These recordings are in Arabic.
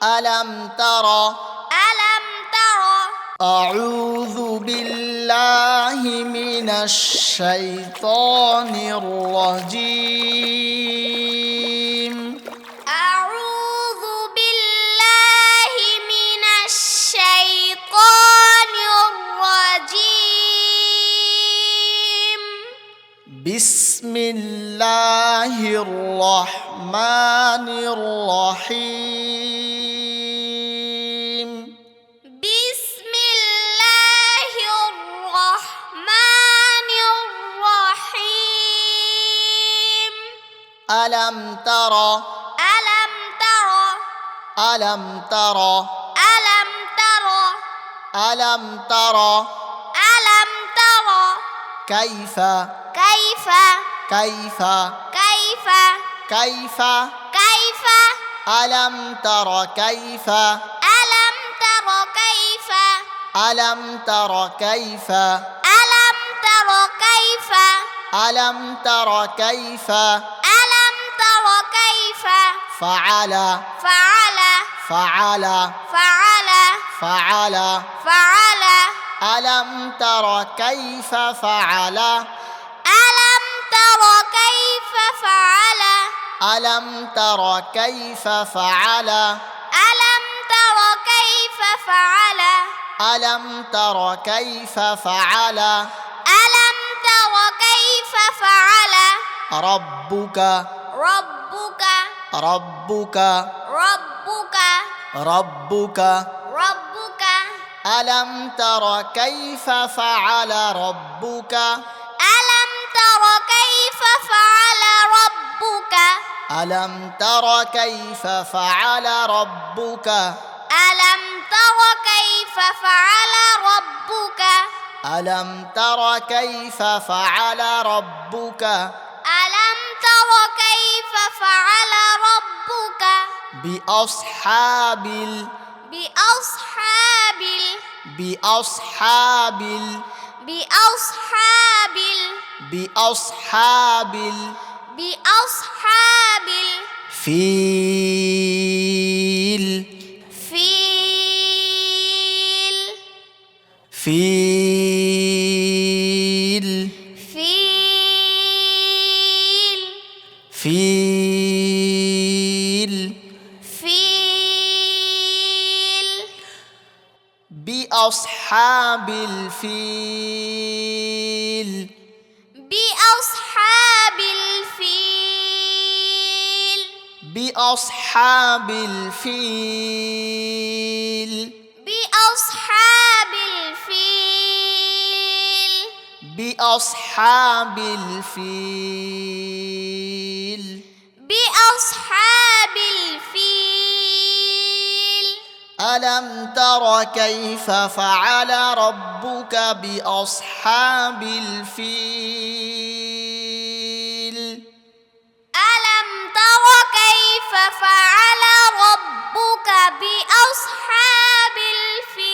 ألم تر ألم تر أعوذ بالله من الشيطان الرجيم أعوذ بالله من الشيطان الرجيم بسم الله الرحمن الرحيم بسم الله الرحمن الرحيم ألم تر ألم تر ألم تر ألم تر ألم تر ألم تر كيف كيف كيف كيف كيف كيف ألم تر كيف ألم تر كيف ألم تر كيف ألم تر كيف ألم تر كيف ألم تر كيف فعل فعل فعل فعل فعل فعل ألم تر كيف فعل ألم تر كيف فعل ألم تر كيف فعل ألم تر كيف فعل ألم تر كيف فعل ألم تر كيف فعل ربك ربك ربك ربك ربك ربك ألم تر كيف فعل ربك ألم تر كيف فعل ربك ألم تر كيف فعل ربك ألم تر كيف فعل ربك ألم تر كيف فعل ربك ألم تر كيف فعل ربك بأصحاب بأصحاب بأصحاب بأصحاب بأصحاب بأصحاب الفيل فيل فيل فيل فيل فيل بأصحاب الفيل بأصحاب الفيل بأصحاب الفيل بأصحاب الفيل بأصحاب الفيل بأصحاب الفيل ألم تر كيف فعل ربك بأصحاب الفيل ألم تر كيف فعل ربك بأصحاب الفيل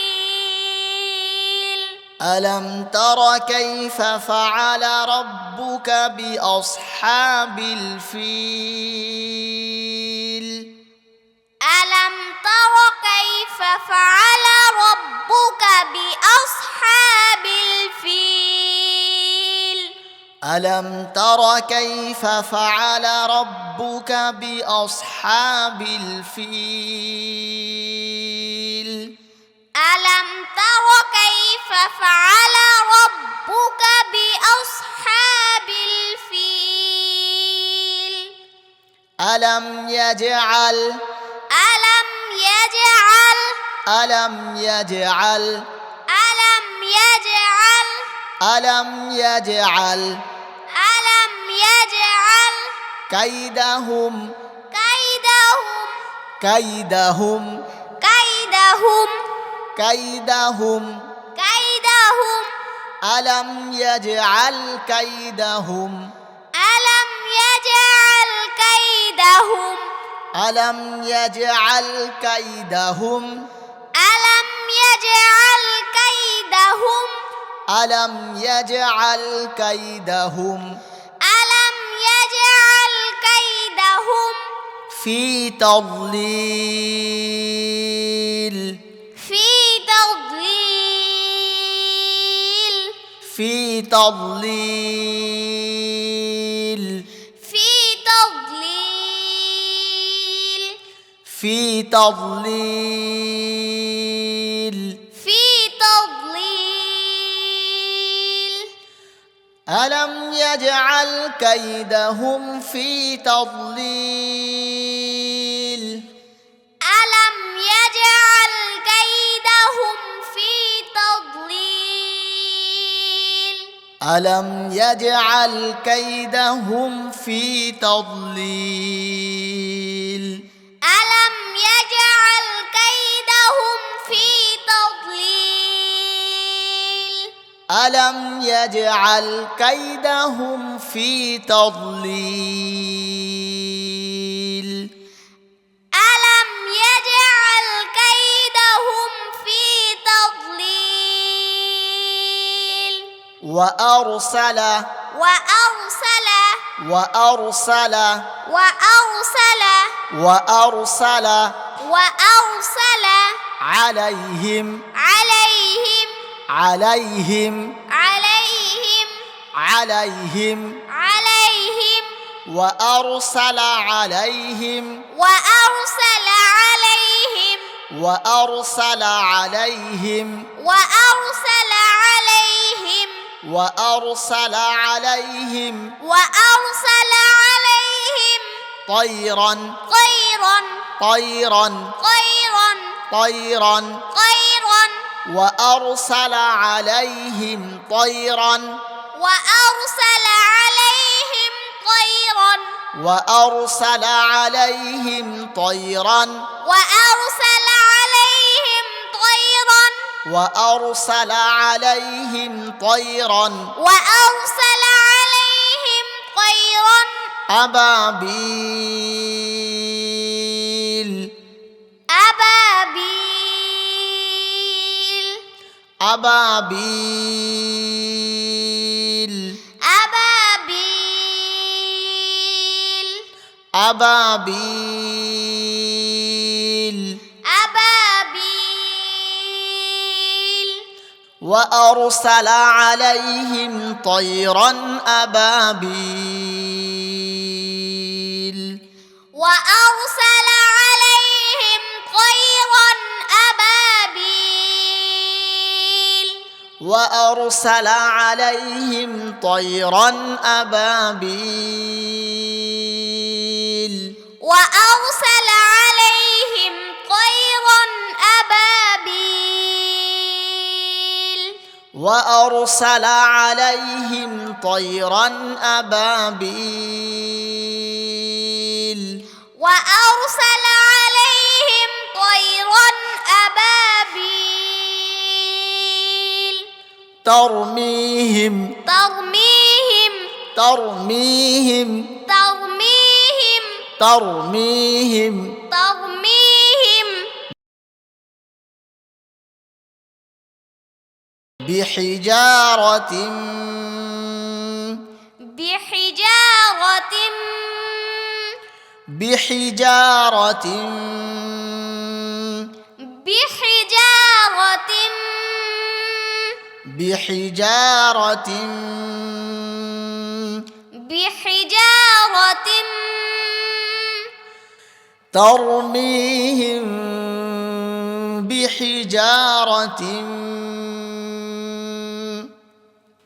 ألم تر كيف فعل ربك بأصحاب الفيل ألم تر كيف فعل ربك بأصحاب الفيل ألم تر كيف فعل ربك بأصحاب الفيل ألم تر كيف فعل ربك بأصحاب الفيل ألم يجعل ألم يجعل ألم يجعل ألم يجعل ألم يجعل ألم يجعل كيدهم كيدهم كيدهم كيدهم كيدهم كيدهم ألم يجعل كيدهم ألم يجعل كيدهم ألم يجعل كيدهم ألم يجعل كيدهم ألم يجعل كيدهم ألم يجعل كيدهم في تضليل في تضليل في تضليل في تضليل في تضليل في تضليل ألم يجعل كيدهم في تضليل ألم يجعل كيدهم في تضليل ألم يجعل كيدهم في تضليل ألم يجعل كيدهم في تضليل ألم يجعل كيدهم في تضليل ألم يجعل كيدهم في تضليل وأرسل وأرسل وأرسل وأرسل وأرسل وأرسل عليهم عليهم عليهم عليهم عليهم عليهم وأرسل عليهم وأرسل عليهم وأرسل عليهم وأرسل عليهم وأرسل عليهم وأرسل عليهم طيرا طيرا طيرا طيرا طيرا طيرا وأرسل عليهم طيرا وأرسل عليهم طيرا وأرسل عليهم طيرا وأرسل عليهم طيرا وأرسل عليهم طيرا وأرسل عليهم طيرا أبابيل أبابيل أبابيل أبابيل أبابيل أبابيل وأرسل عليهم طيرا أبابيل وأرسل عليهم طيرا أبابيل وأرسل عليهم طيرا أبابيل وأرسل عليهم طيرا أبابيل وأرسل عليهم طيرا أبابيل وأرسل عليهم طيرا أبابيل ترميهم ترميهم ترميهم ترميهم ترميهم ترميهم بحجارة بحجارة بحجارة بحجارة بحجارة بحجارة ترميهم بحجارة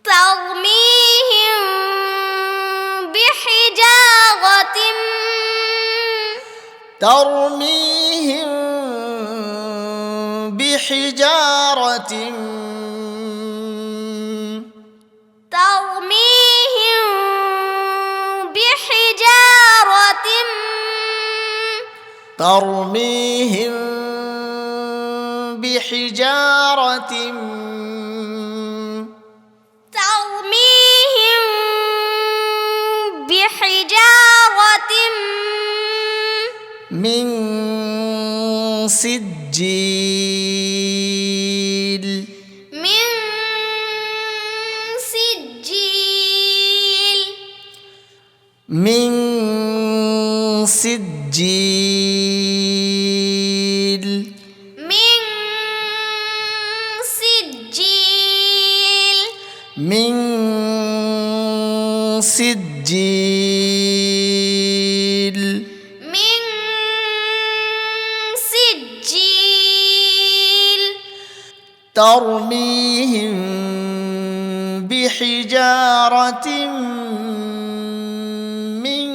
ترميهم بحجارة ترميهم بحجارة ترميهم بحجارة ترميهم بحجارة ترميهم بحجارة من سجيل من سجيل من سجيل سجيل من سجيل ترميهم بحجارة من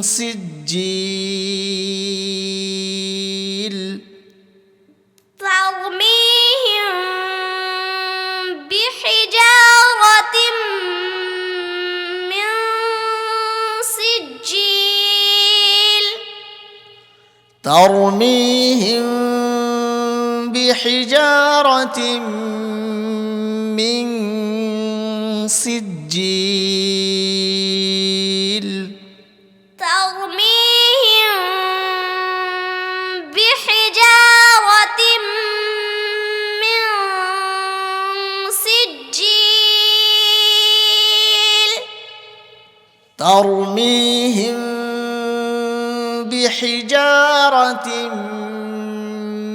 سجيل ترميهم بحجارة من سجيل ترميهم بحجارة من سجيل ترميهم بحجارة من سجيل ترميهم بحجارة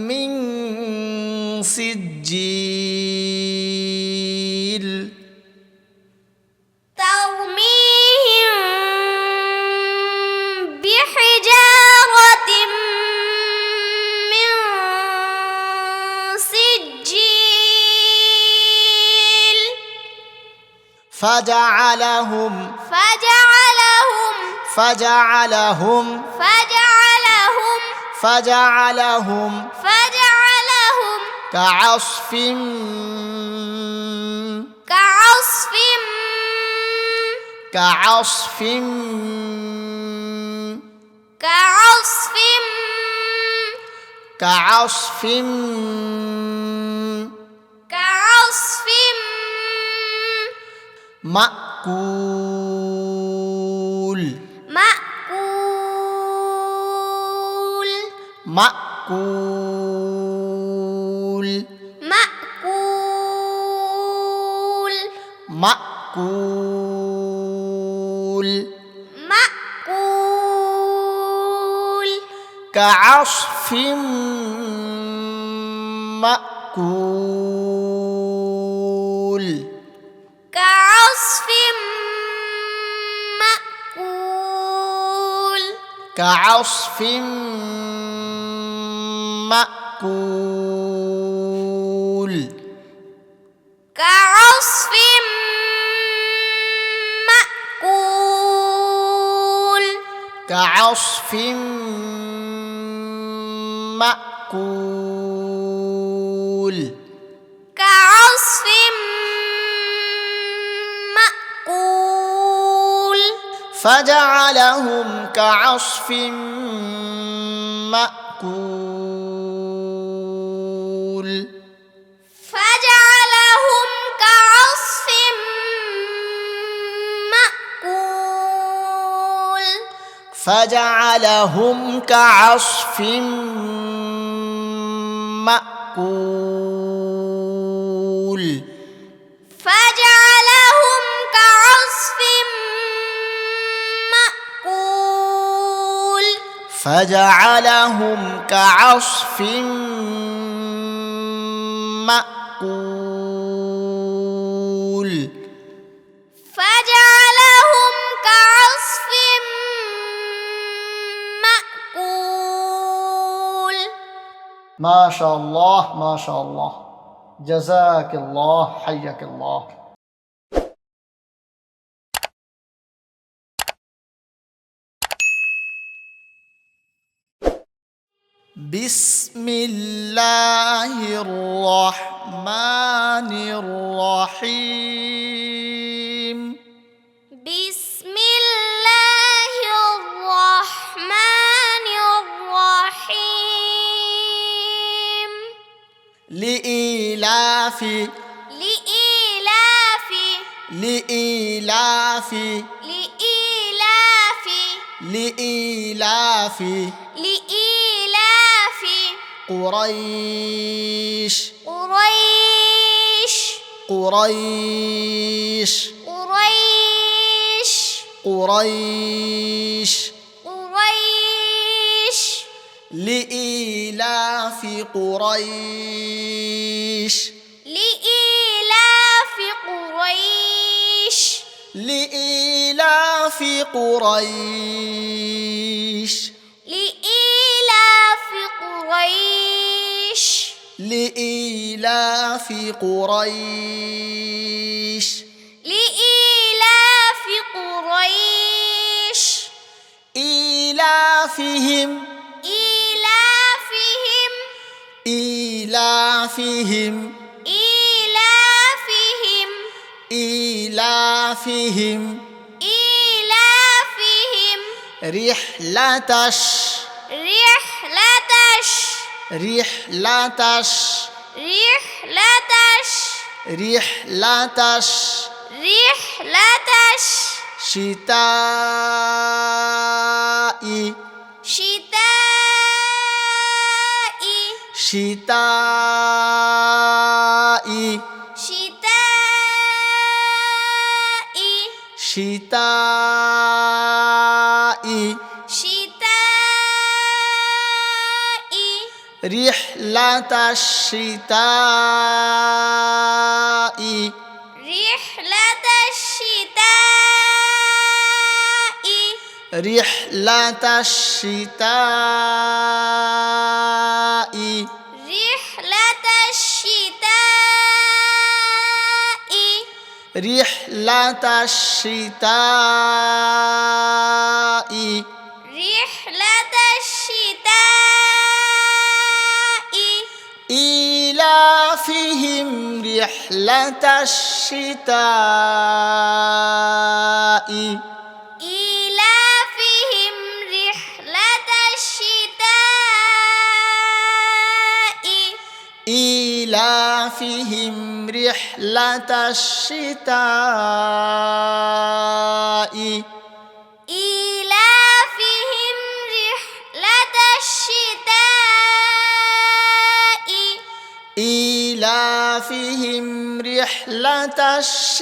من سجيل ترميهم بحجارة من سجيل فجعلهم كعصف كعصف كعصف مأكول مأكول مأكول كعصف مأكول كعصف مأكول كعصف مأكول فجعلهم كعصف مأكول فجعلهم كعصف مأكول فجعلهم كعصف مأكول ما شاء الله ما شاء الله جزاك الله حياك الله. بسم الله الرحمن الرحيم. بسم الله الرحمن الرحيم. لإيلاف لإيلاف لإيلاف لإيلاف لإيلاف لإيلاف قريش قريش قريش قريش قريش قريش لإيلاف قريش لإيلاف قريش لإيلاف قريش لإيلاف قريش لإيلاف قريش لإيلاف قريش إيلافهم إيلافهم إيلافهم إيلافهم إيلافهم إيلافهم رحلة الشتاء رحلة الشتاء رحلة الشتاء رحلة الشتاء إيلافهم رحلة الشتاء إيلافهم رحلة الشتاء إيلافهم رحلة الشتاء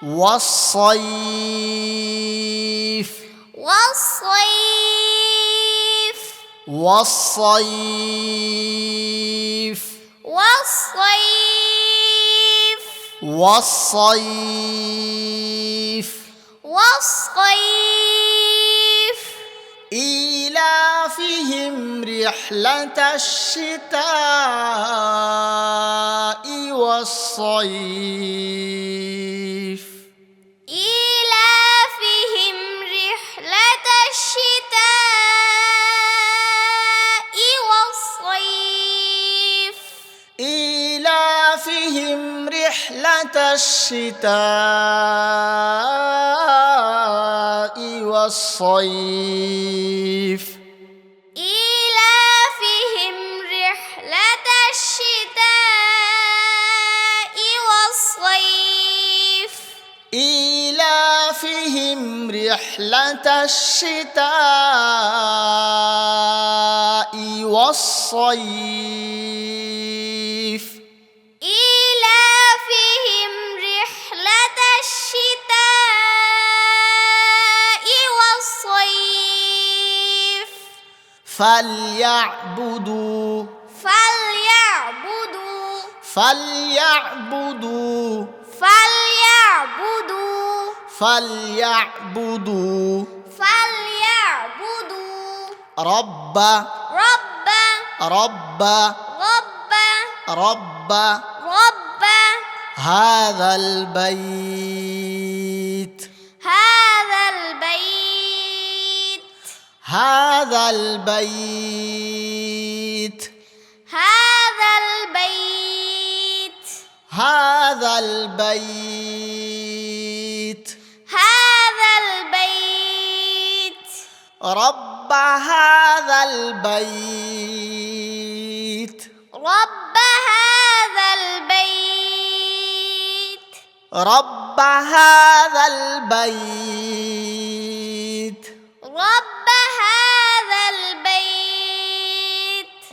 والصيف والصيف والصيف إيلافهم رحلة الشتاء والصيف إيلافهم رحلة الشتاء والصيف إيلافهم رحلة الشتاء والصيف فليعبدوا رب هذا البيت رب هذا البيت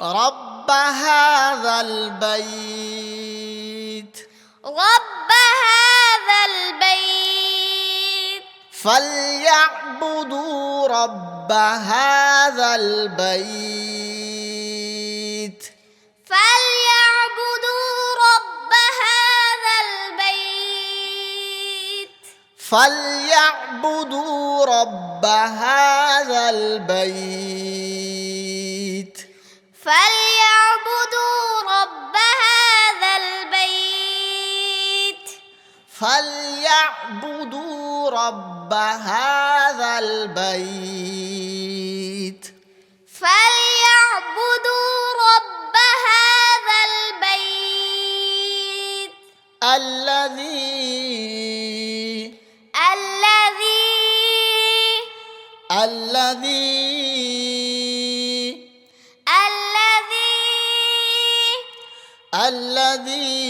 رب هذا البيت رب هذا البيت فليعبدوا رب رب هذا البيت فليعبدوا رب هذا البيت فليعبدوا رب هذا البيت فليعبدوا رب هذا البيت فليعبدوا رب هذا البيت فليعبدوا رب هذا البيت الذي الذي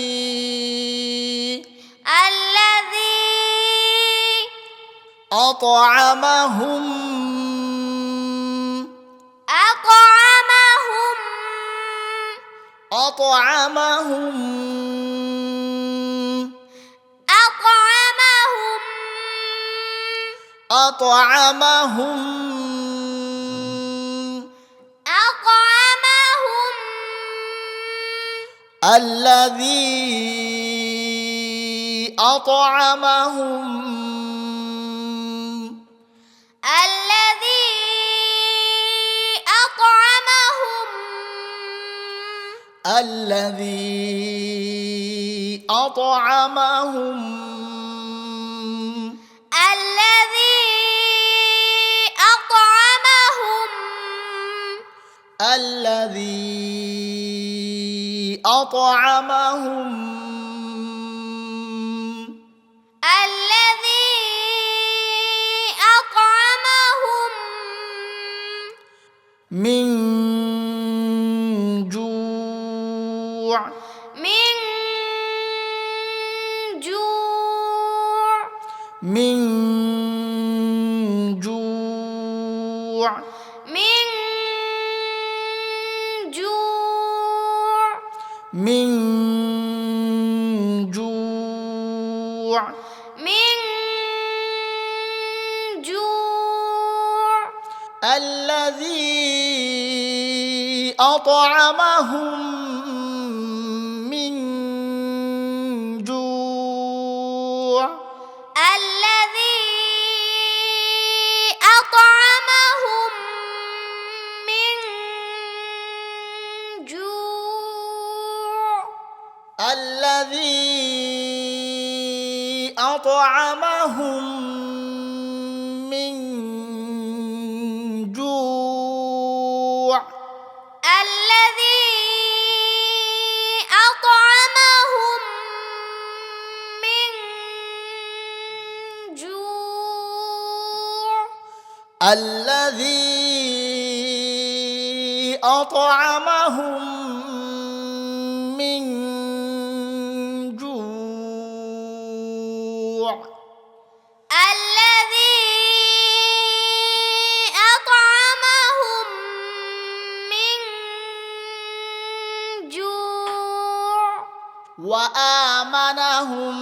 أطعمهم الذي أطعمهم الذي أطعمهم من جوع من جوع من جوع الذي أطعمهم من جوع الذي أطعمهم من جوع الذي أطعمهم من جوع وآمنهم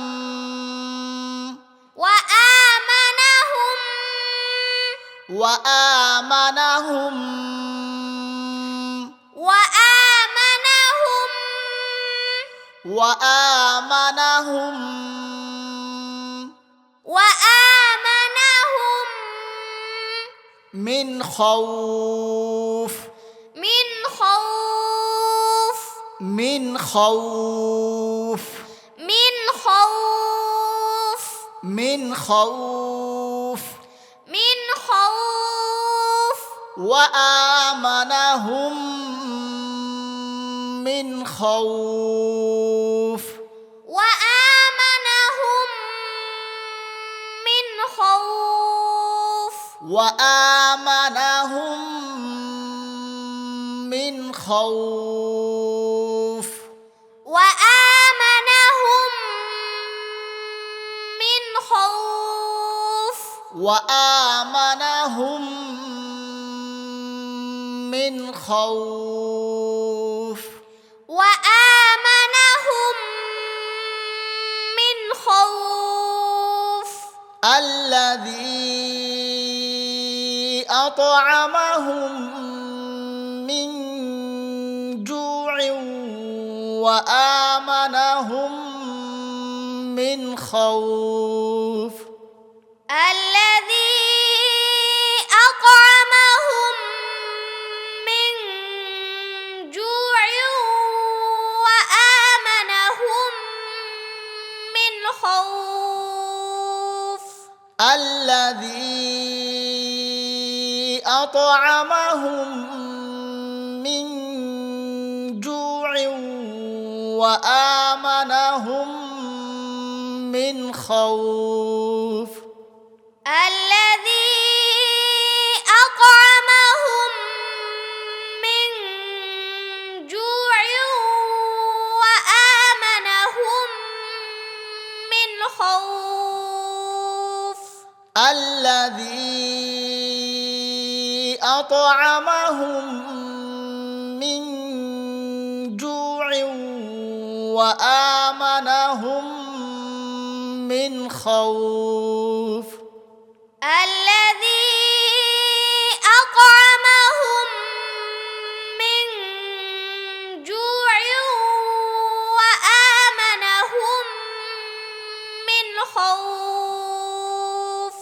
وآمنهم وآمنهم من خوف من خوف من خوف وآمنهم من خوف وآمنهم من خوف وآمنهم من خوف الذي أطعمهم من جوع وآمنهم من خوف الذي أطعمهم من جوع وآمنهم من خوف الذي أطعمهم من جوع وآمنهم من خوف الذي أطعمهم من جوع وآمنهم من خوف الذي أطعمهم من جوع وآمنهم من خوف الذي أطعمهم من جوع وآمنهم من خوف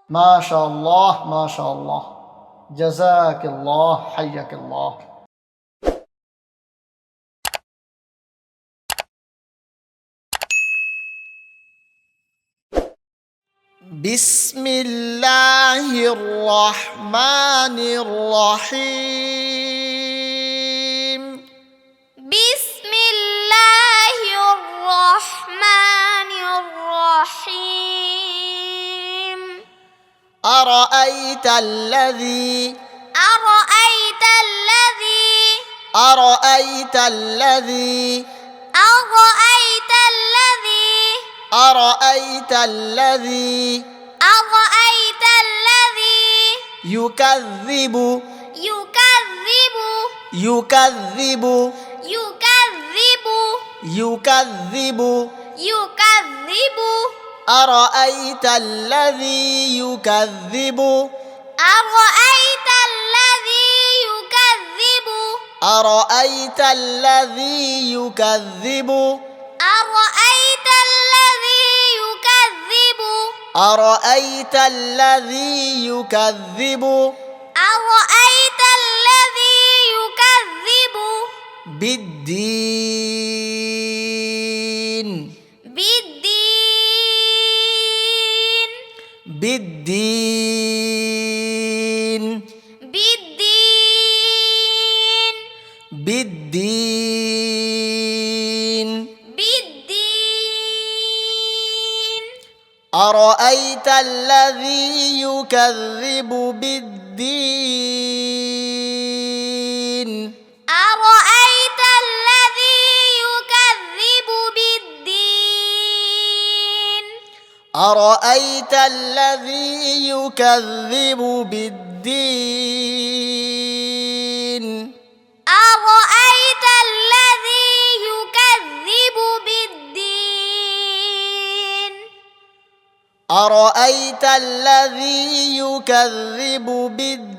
ما شاء الله ما شاء الله جزاك الله حياك الله بسم الله الرحمن الرحيم بسم الله الرحمن الرحيم أرأيت الذي أرأيت الذي أرأيت الذي أرأيت الذي أرأيت الذي أرأيت الذي يكذب يكذب يكذب يكذب يكذب يكذب أرأيت الذي يكذب أرأيت الذي يكذب أرأيت الذي يكذب أرأيت الذي يكذب أرأيت الذي يكذب أرأيت الذي يكذب بالدين بالدين بالدين بالدين بالدين بالدين أرأيت الذي يكذب بالدين أرأيت الذي يكذب بالدين أرأيت الذي يكذب بالدين أرأيت الذي يكذب بالدين أرأيت الذي يكذب بالدين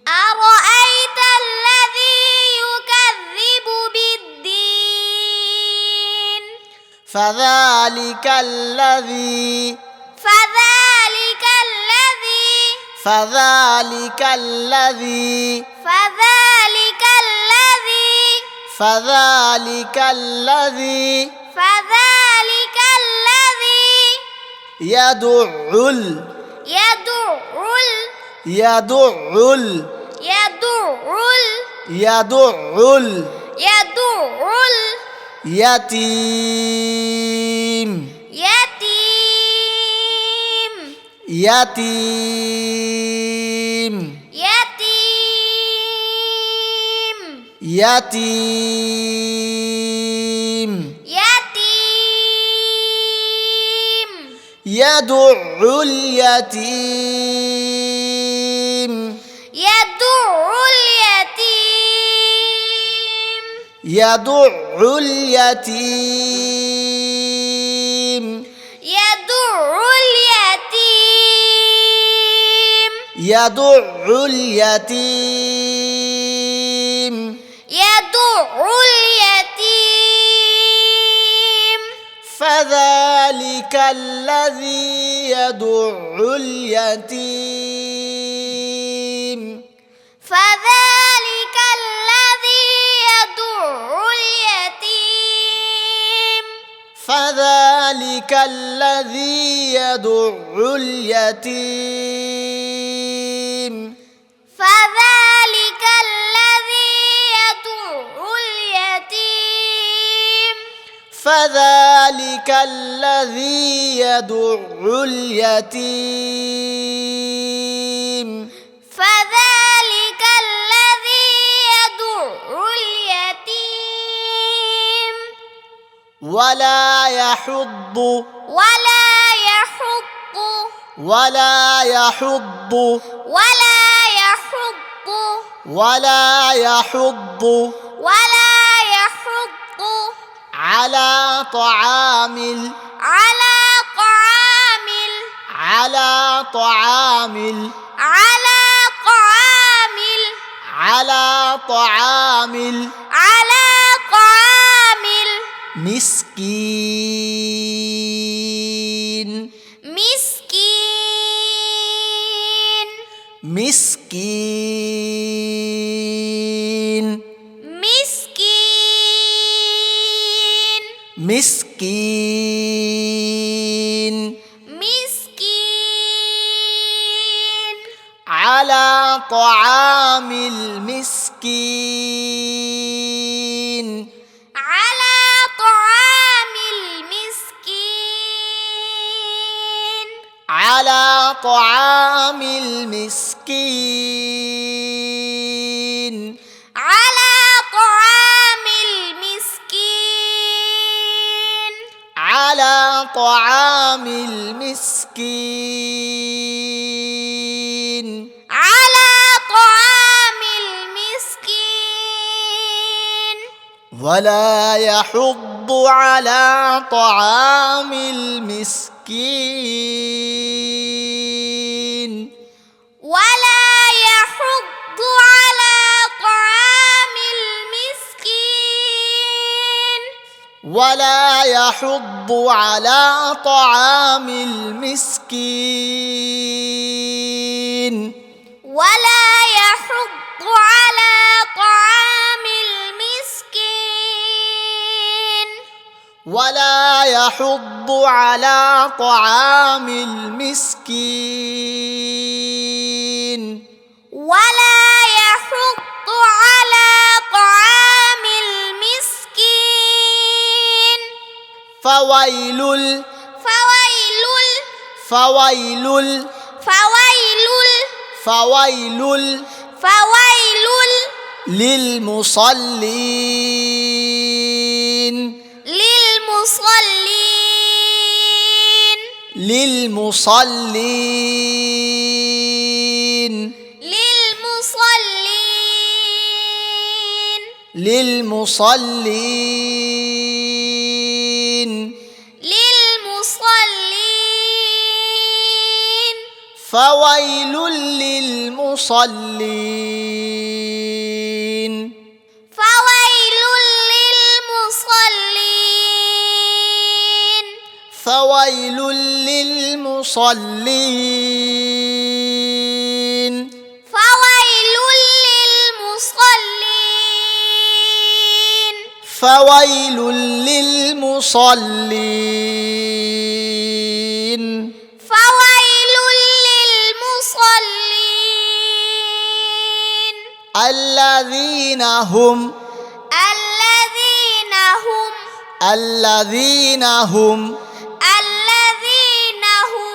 أرأيت الذي يكذب بالدين فذلك الذي فذلك الذي فذلك الذي فذلك الذي فذلك الذي فذلك الذي يدع يدع يدع يدع يدع يدع يتيم يتيم يتيم يتيم يتيم يتيم يدع اليتيم يدع اليتيم يدع اليتيم يدع اليتيم يدع اليتيم يدع اليتيم فذلك الذي يدع اليتيم فذلك الذي يدع اليتيم فذلك الذي يدع اليتيم فذلك الذي يدع اليتيم فذلك الذي يدع اليتيم فذلك الذي يدع اليتيم ولا يحض ولا يحض ولا يحض ولا يحض ولا يحض ولا يحض على طعام على طعام على طعام على طعام على طعام على طعام مسكين مسكين مسكين مسكين مسكين مسكين على طعام المسكين على طعام المسكين على طعام المسكين على طعام المسكين على طعام المسكين على طعام المسكين ولا يحض على طعام المسكين ولا يحض على طعام المسكين ولا يحض على طعام المسكين ولا يحض على طعام المسكين ولا يحض على طعام المسكين ولا يحض على طعام المسكين فويل فويل فويل فويل فويل فويل للمصلين للمصلين للمصلين للمصلين للمصلين للمصلين فويل للمصلين فويل للمصلين فويل للمصلين فويل للمصلين فويل للمصلين فويل للمصلين الذين هم الذين هم الذين هم الذين هم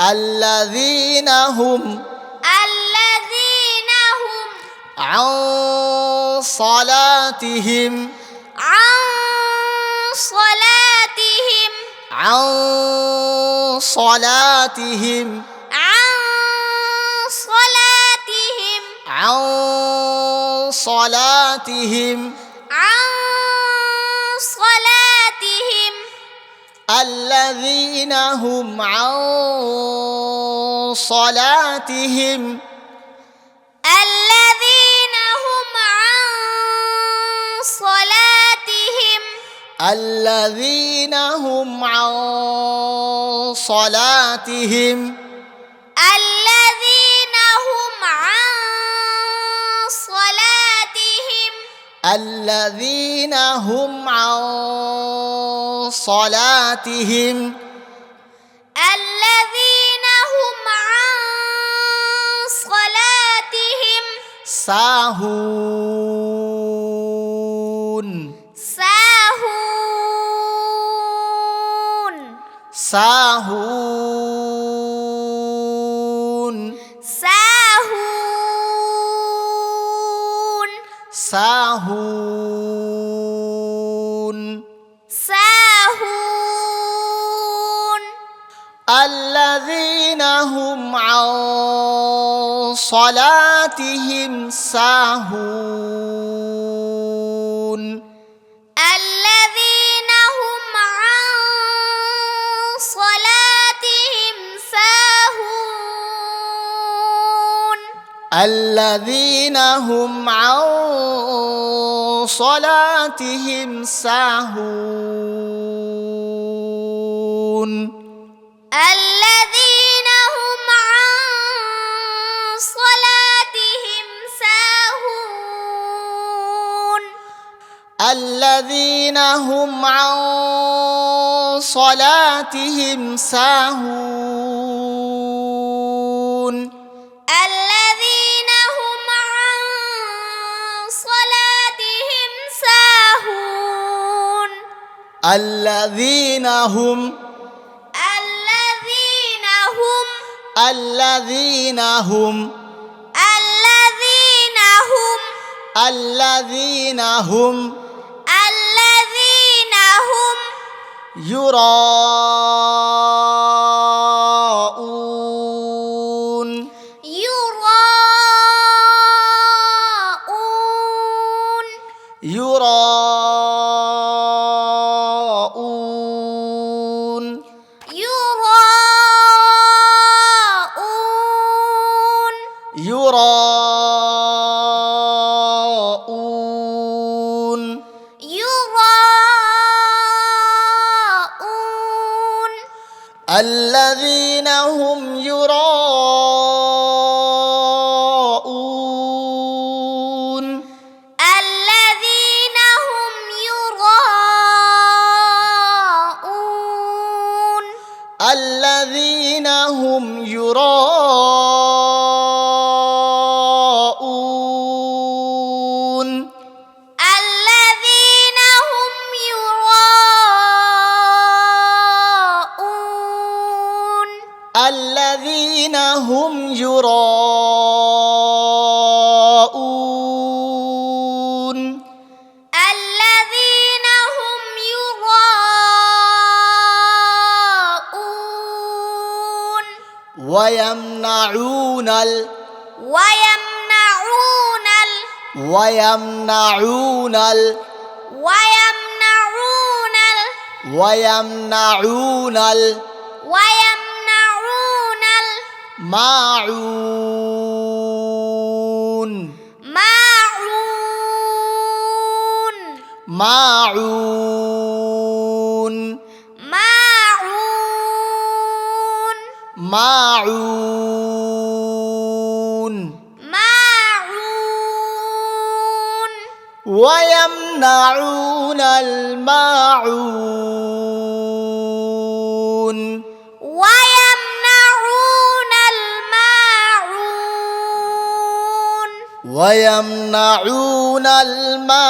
الذين هم الذين هم عن صلاتهم عن صلاتهم عن صلاتهم عن صلاتهم عن صلاتهم عن صلاتهم الذين هم عن صلاتهم الذين هم عن صلاتهم الذين هم عن صلاتهم الذين هم عن صلاتهم الذين هم عن صلاتهم ساهون ساهون ساهون ساهون ساهون ساهون الذين هم عن صلاتهم ساهون الذين هم عن صلاتهم ساهون الذين هم عن صلاتهم ساهون الذين هم عن صلاتهم ساهون الذين هم عن صلاتهم ساهون الذين هم عن صلاتهم ساهون الذين هم الذين هم الذين هم يراءون يراءون يراءون يراءون يراءون يراءون الذين هم يراءون الذين هم يراءون الذين هم يراءون الذين هم يراءون الذين هم يراءون الذين هم يراءون ويمنعون ويمنعون ويمنعون ويمنعون الماعون ماعون ماعون ويمنعون الماعون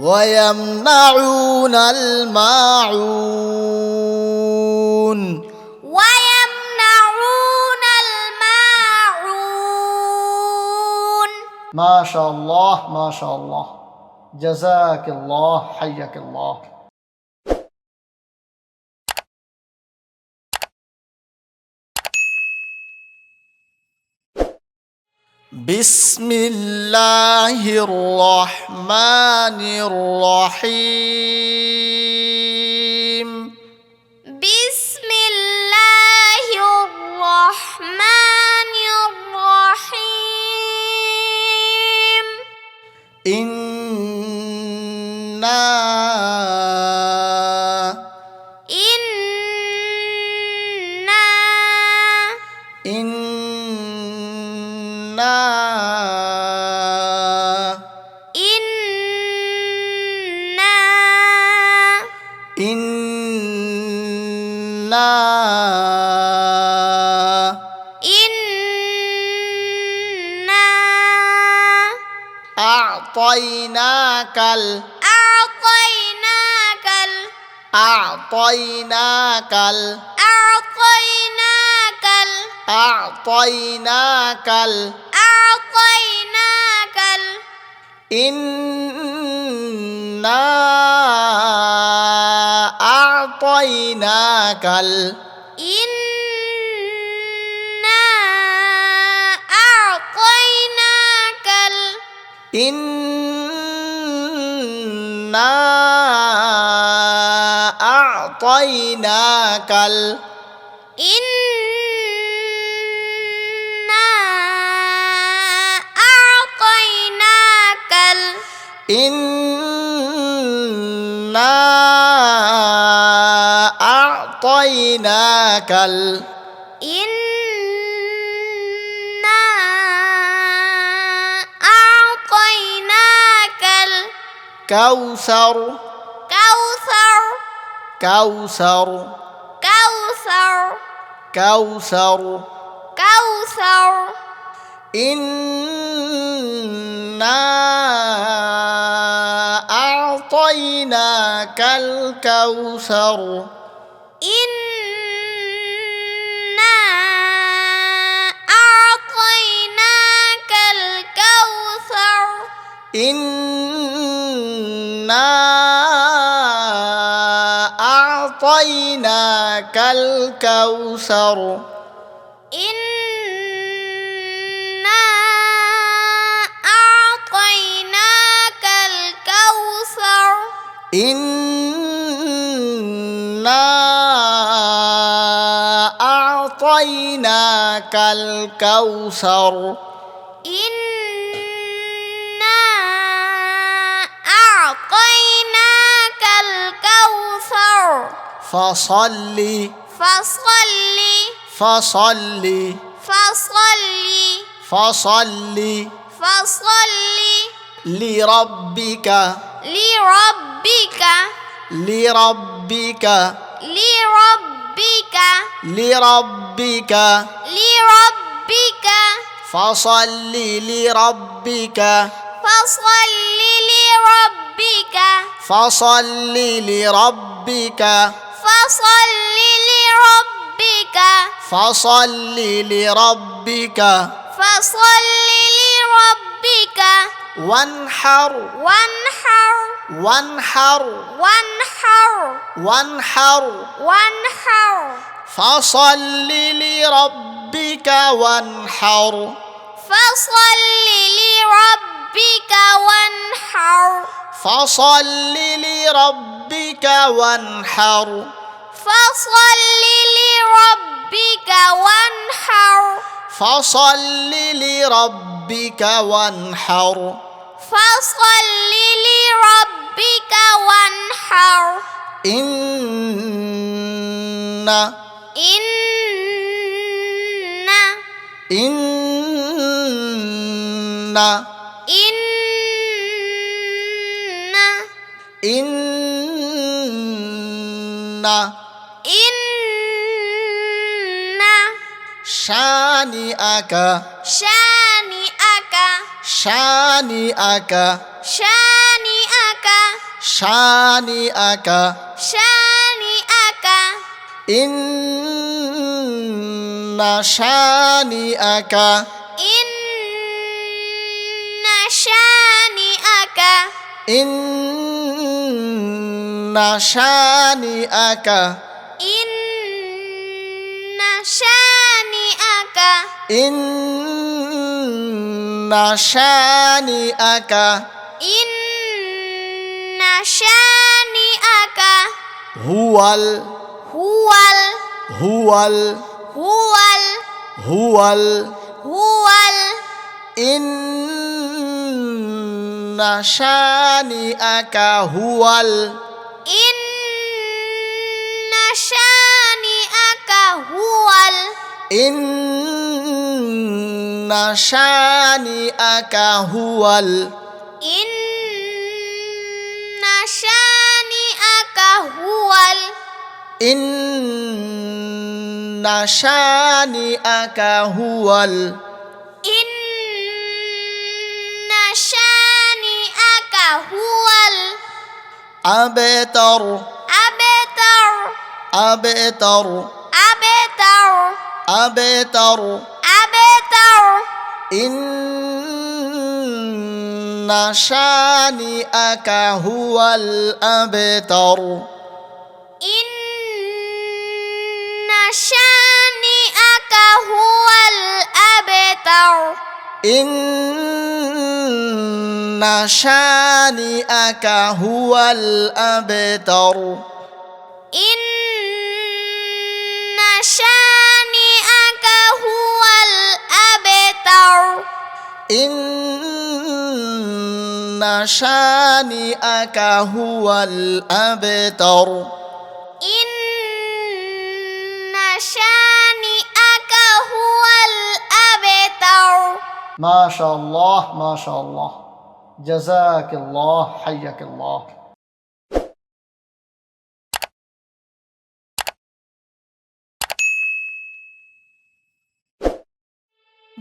ويمنعون الماعون ويمنعون الماعون ما شاء الله ما شاء الله جزاك الله حياك الله. بسم الله الرحمن الرحيم. بسم الله الرحمن إنا إنا أعطيناك أعطيناك إنا أعطيناك إنا أعطيناك إنا أعطيناك الكوثر كوثر كوثر إنا أعطيناك الكوثر إنا أعطيناك الكوثر إنا أعطيناك الكوثر فصل لربك فصل لربك وانحر فصل لربك وانحر فصل لربك وانحر فصل لربك وانحر إن شانئك إن شانئك هو إن شانئك هو إن شانئك هو شانئك هو إن شانئك هو إن شانئك هو إن شانئك هو الأبتر أبتر أبتر أبتر أبتر أبتر إن شانئك هو الأبتر إن شانئك هو الأبتر إن شانئك هو الأبتر إن شانئك هو الأبتر إن شانئك هو الأبتر إن شانئك هو الأبتر ما شاء الله ما شاء الله جزاك الله حياك الله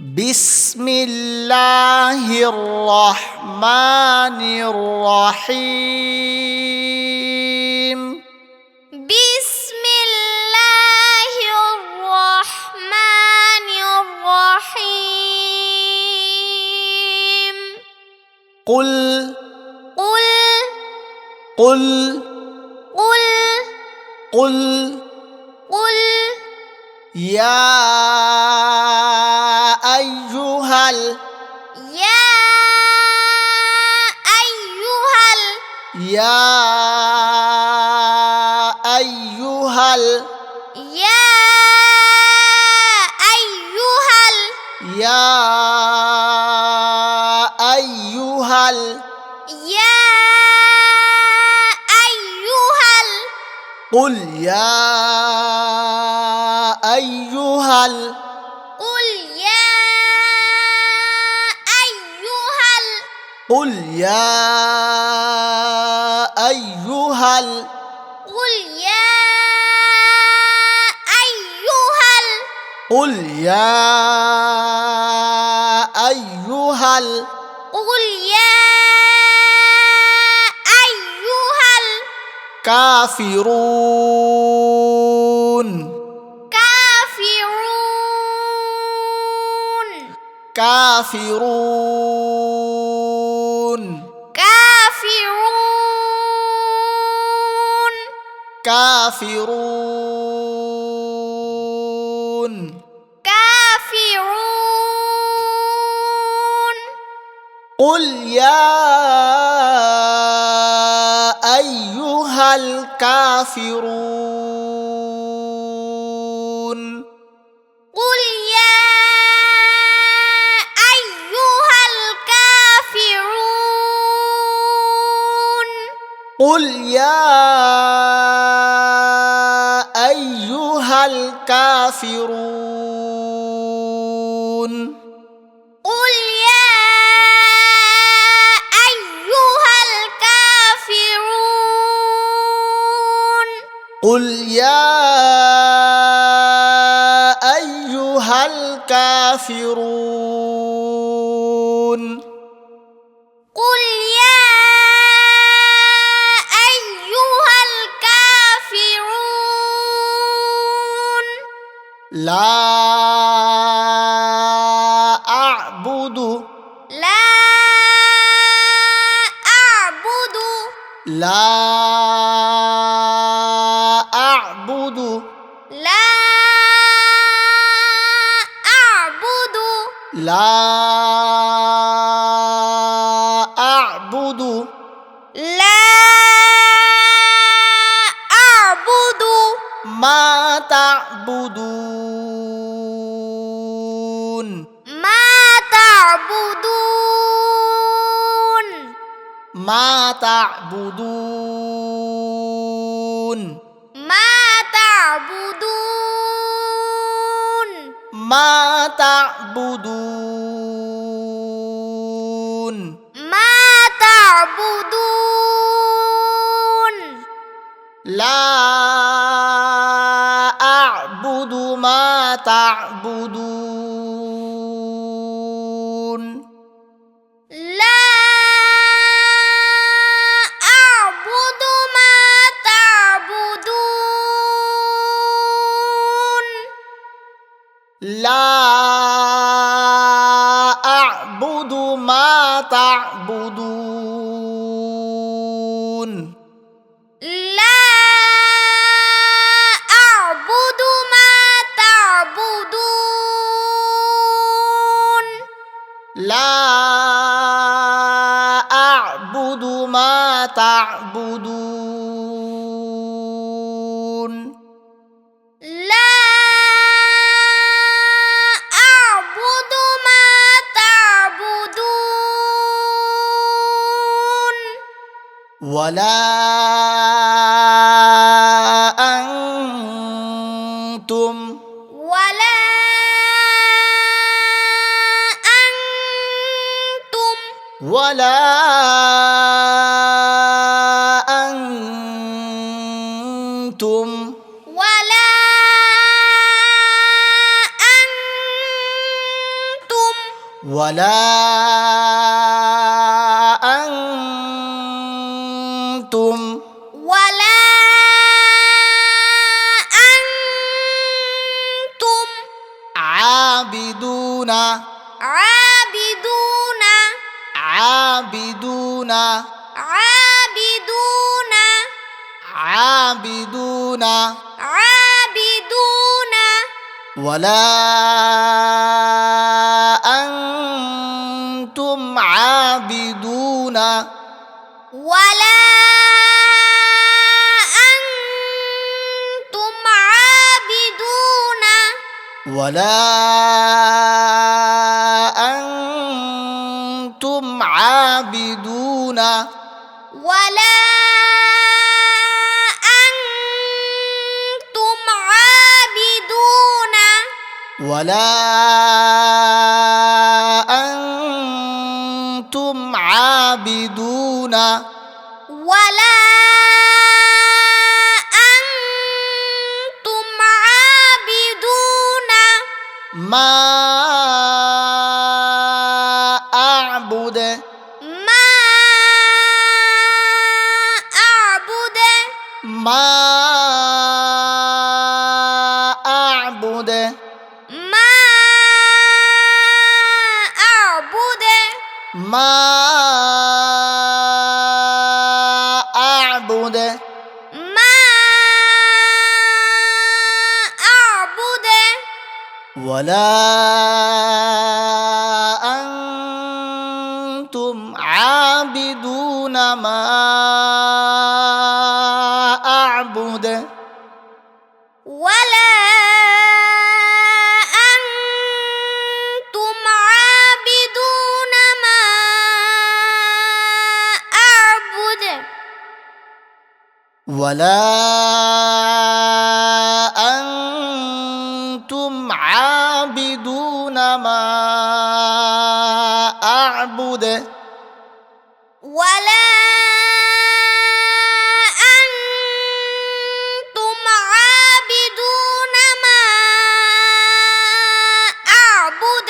بسم الله الرحمن الرحيم بسم الله الرحمن الرحيم قل قل قل قل قل قل يا أيها يا أيها يا أيها يا أيها يا أيها يا أيها قل يا أيها قل يا أيها قل يا أيها قل يا أيها قل يا أيها قل يا أيها الكافرون كافرون كافرون كافرون كافرون كافرون قل يا أيها الكافرون قل يا أيها الكافرون قل يا أيها الكافرون قل يا أيها الكافرون قل يا أيها الكافرون قل يا أيها الكافرون لا أعبد لا أعبد لا أعبد لا أعبد لا أعبد لا أعبد ما تعبدون ما تعبدون ما تعبدون ما تعبدون ما تعبدون ما تعبدون لا أعبد ما تعبدون لا أعبد ما تعبدون لا أعبد ما تعبدون لا أعبد ما تعبدون لا أعبد ما تعبدون لا أعبد ما تعبدون ولا أنتم ولا أنتم ولا أنتم ولا أنتم ولا أنتم ولا أنتم عابدون عابدون عابدون عابدون عابدون عابدون ولا أنتم عابدون ولا أنتم عابدون ولا أنتم عابدون ولا أنتم عابدون ولا أنتم عابدون ولا أنتم عابدون ما أعبد ما أعبد ما أعبد ما أعبد ما أعبد ما أعبد ولا أنتم عابدون ما أعبد ولا أنتم عابدون ما أعبد ولا أنتم عابدون ما أعبد ولا أنتم عابدون ما أعبد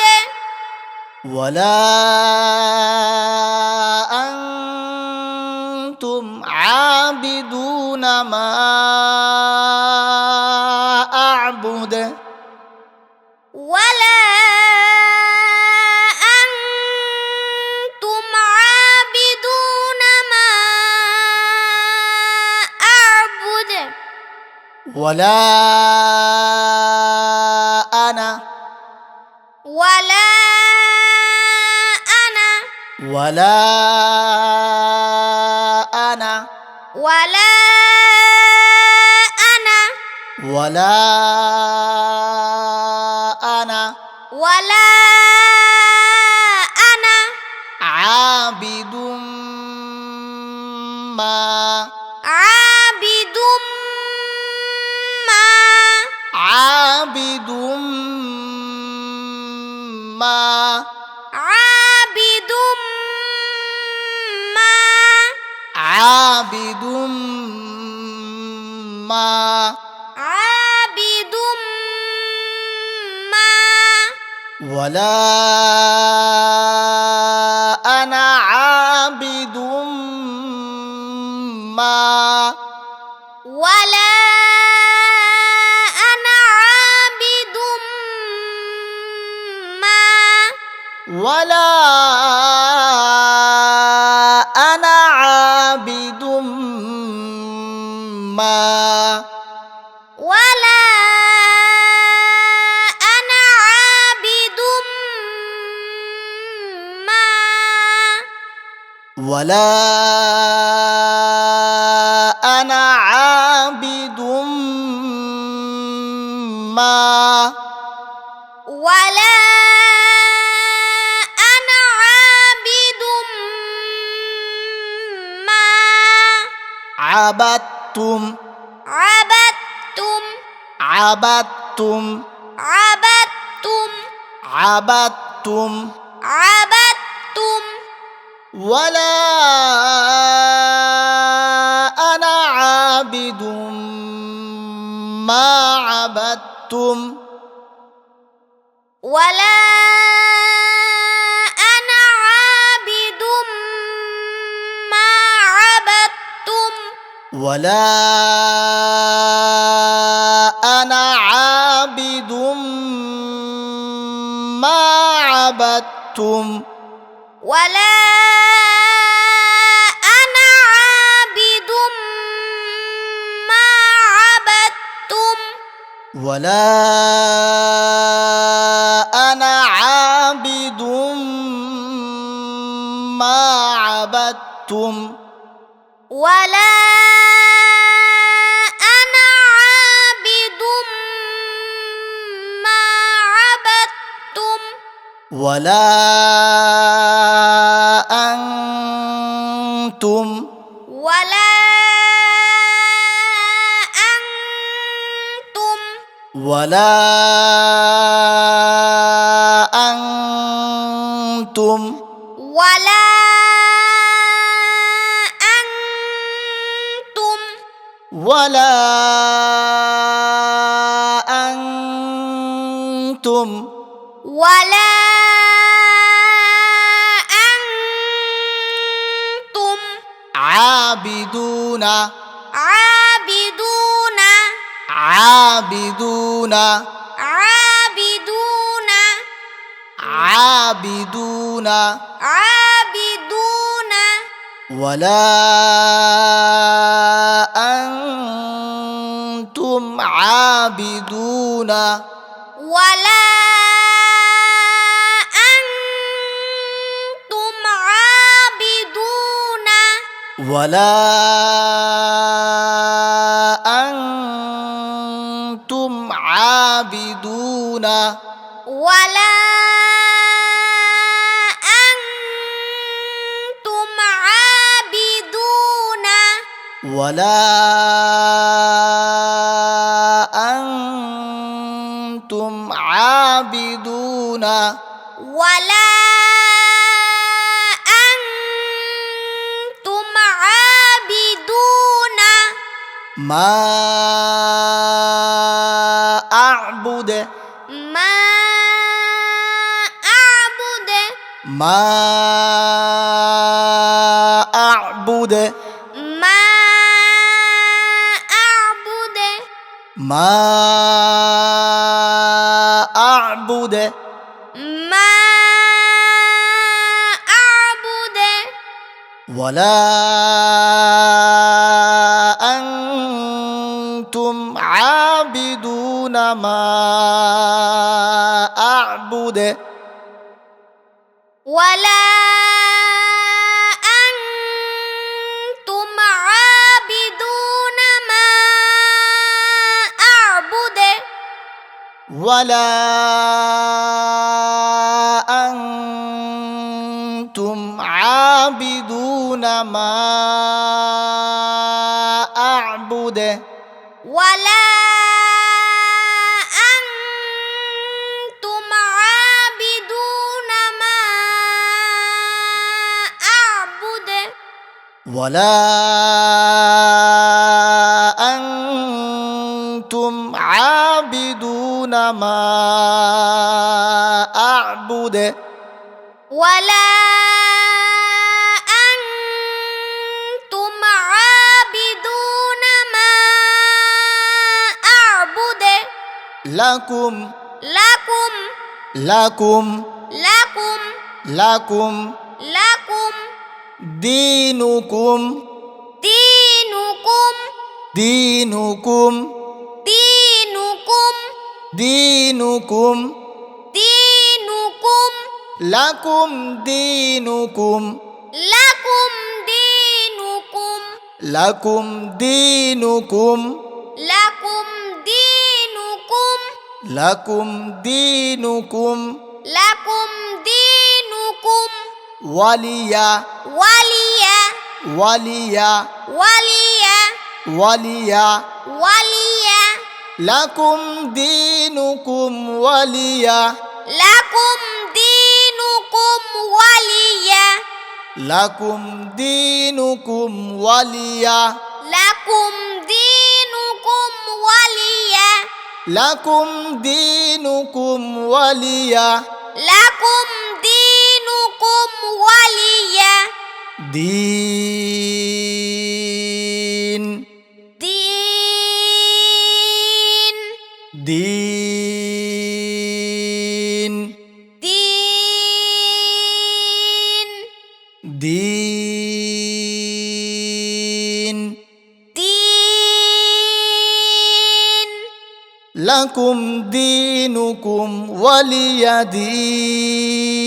ولا أنتم عابدون ما أعبد ولا أنتم عابدون ما أعبد ولا أنا ولا أنا ولا أنا ولا أنا ولا أنا ولا أنا عابد ما عابد ما عابد ما عابد ما عابد ما عابد ما ولا أنا عابد ما ولا أنا عابد ما ولا أنا عابد ما ولا أنا عابد ما ولا أنا عابد ما ولا أنا عابد ما عبدتم عبدتم عبدتم عبدتم عبدتم عبدتم ولا أنا عابد ما عبدتم ولا أنا عابد ما عبدتم ولا أنا عابد ما عبدتم ولا أنا عابد ما عبدتم ولا أنا عابد ما عبدتم ولا أنا عابد ما عبدتم ولا أنتم ولا أنتم ولا أنتم ولا أنتم ولا أنتم ولا أنتم عابدون عابدون عابدون عابدون عابدون عابدون ولا أنتم عابدون ولا أنتم عابدون ولا أنتم عابدون ولا أنتم عابدون ولا أنتم عابدون ولا أنتم عابدون ما أعبد ما أعبد ما أعبد ما أعبد ما أعبد ما أعبد ولا أنتم عابدون ما أعبد ولا أنتم عابدون ما أعبد ولا أنتم عابدون ما أعبد ولا أنتم عابدون ولا أنتم عابدون ما أعبد ولا أنتم عابدون ما أعبد لكم لكم لكم لكم لكم لكم دينكم دينكم دينكم دينكم دينكم دينكم لكم دينكم لكم دينكم لكم دينكم لكم دينكم لكم دينكم لكم دينكم ولي ولي ولي ولي ولي ولي لكم دينكم ولي لكم دينكم ولي لكم دينكم ولي لكم دينكم ولي لكم دينكم ولي لكم دينكم ولي دين دين دين دين دين دين لكم دينكم ولي دين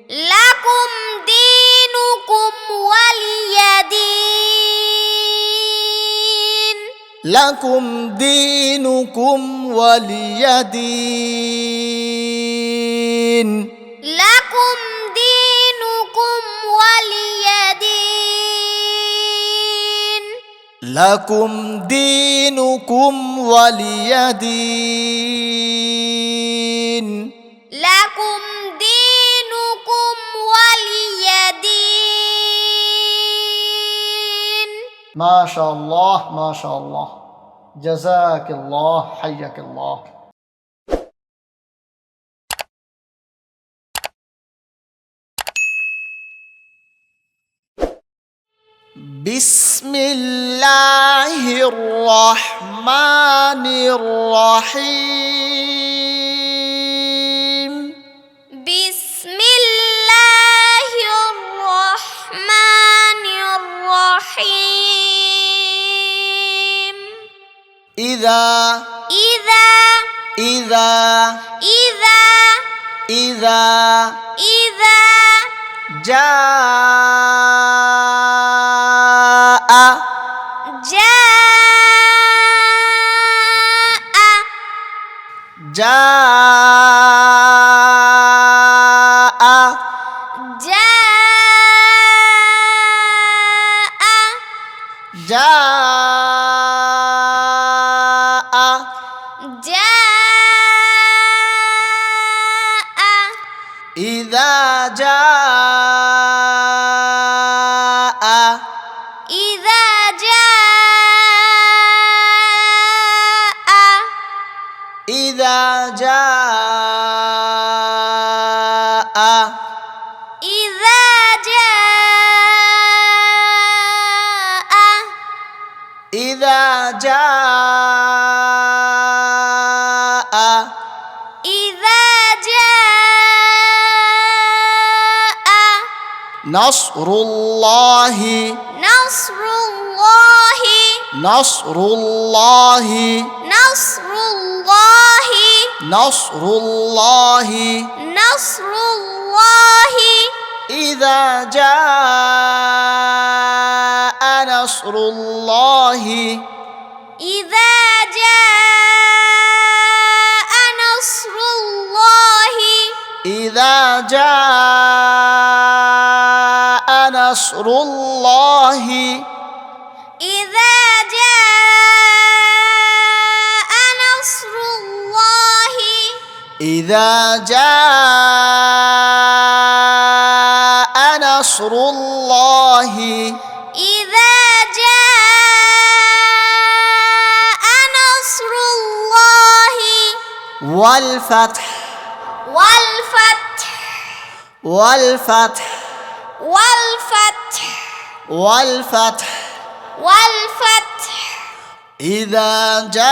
لكم دينكم ولي دين لكم دينكم ولي دين لكم دينكم ولي دين لكم دينكم ولي دين لكم دينكم ولي دين ما شاء الله ما شاء الله جزاك الله حياك الله بسم الله الرحمن الرحيم بسم الله الرحمن الرحيم إذا إذا إذا إذا إذا إذا جاء جاء جاء جاء جاء جاء إذا جاء إذا جاء إذا جاء إذا جاء إذا جاء إذا جاء نصر الله نصر الله نصر الله نصر الله نصر الله نصر الله إذا جاء نصر الله إذا جاء نصر الله إذا جاء نصر الله إذا جاء نصر الله إذا جاء نصر نصر الله إذا جاء نصر الله والفتح والفتح والفتح والفتح والفتح والفتح إذا جاء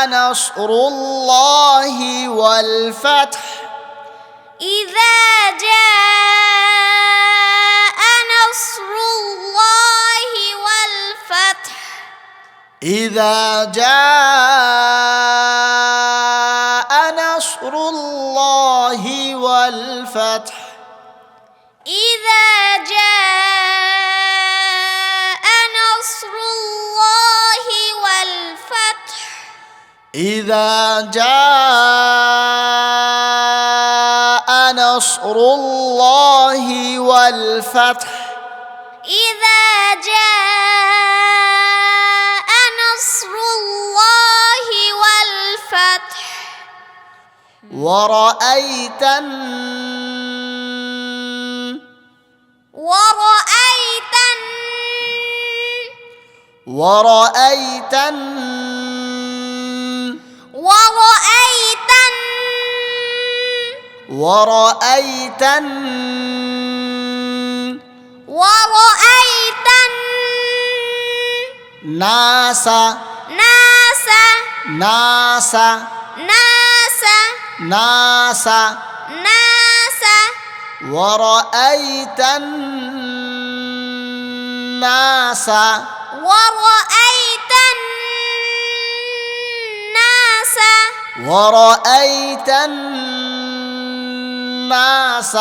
نصر الله والفتح إذا جاء نصر الله والفتح إذا جاء نصر الله والفتح إذا جاء نصر الله والفتح إذا جاء نصر الله والفتح إذا جاء نصر الله والفتح ورأيت ورأيت ورأيت ورأيت ورأيت ورأيت الناس ناس ناس ناس ناس ناس ورأيت الناس ورأيت الناس ورأيت الناس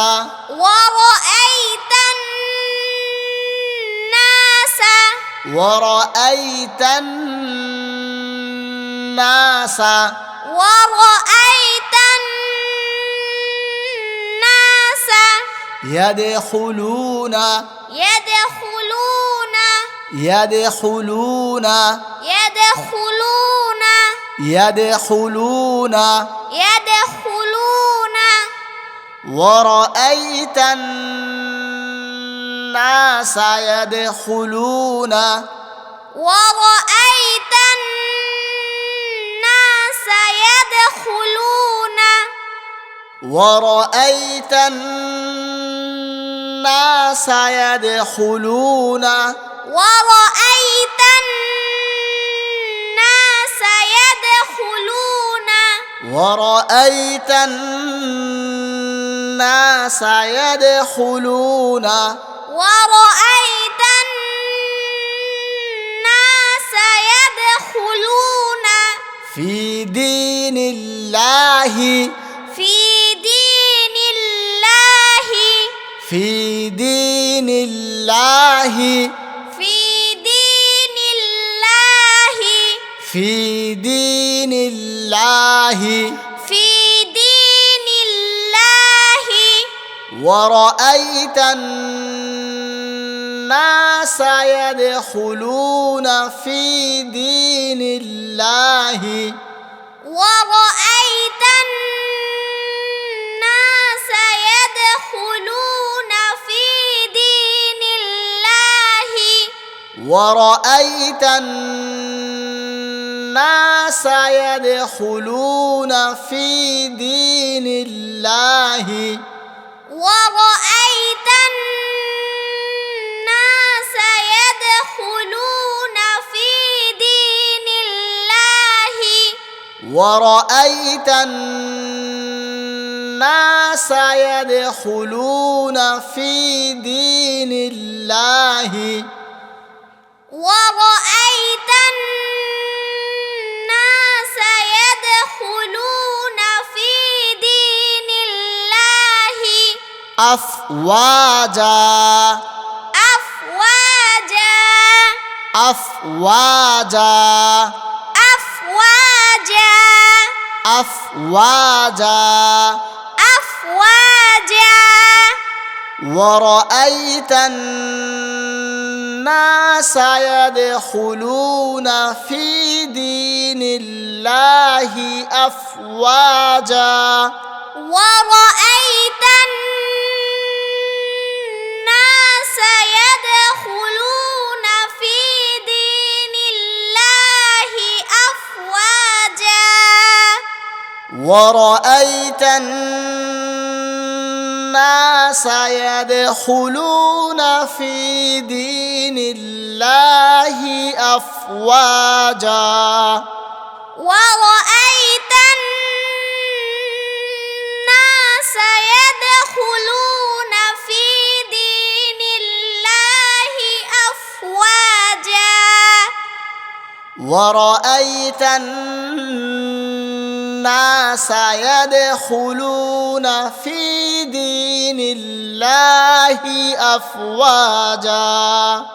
ورأيت الناس ورأيت الناس ورأيت الناس يدخلون يدخلون يدخلون يدخلون يدخلون يدخلون ورأيت الناس يدخلون ورأيت الناس يدخلون ورأيت الناس يدخلون ورأيت الناس يدخلون ورأيت الناس يدخلون ورأيت الناس يدخلون في دين الله في دين الله في دين الله في دين الله في دين الله في دين الله ورأيت الناس يدخلون في دين الله ورأيت الناس يدخلون في دين الله ورأيت الناس يدخلون في دين الله ورأيت الناس يدخلون في دين الله ورأيت الناس يدخلون في دين الله ورأيت الناس يدخلون في دين الله أفواجا أفواجا أفواجا أفواجا أفواجا أفواجا ورأيت الناس يدخلون في دين الله أفواجا ورأيت الناس سيدخلون في دين الله أفواجا ورأيت الناس يدخلون في دين الله أفواجا ورأيت الناس يدخلون في دين الله أفواجا ورأيت الناس يدخلون في دين الله أفواجا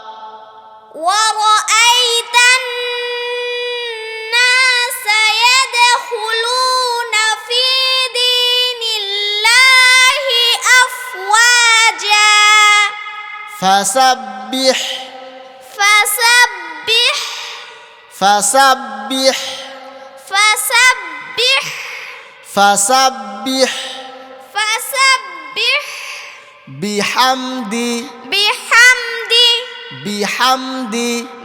ورأيت الناس يدخلون في دين الله أفواجا فسبح فسبح فسبح فسبح فسبح فسبح بحمد بحمد بحمد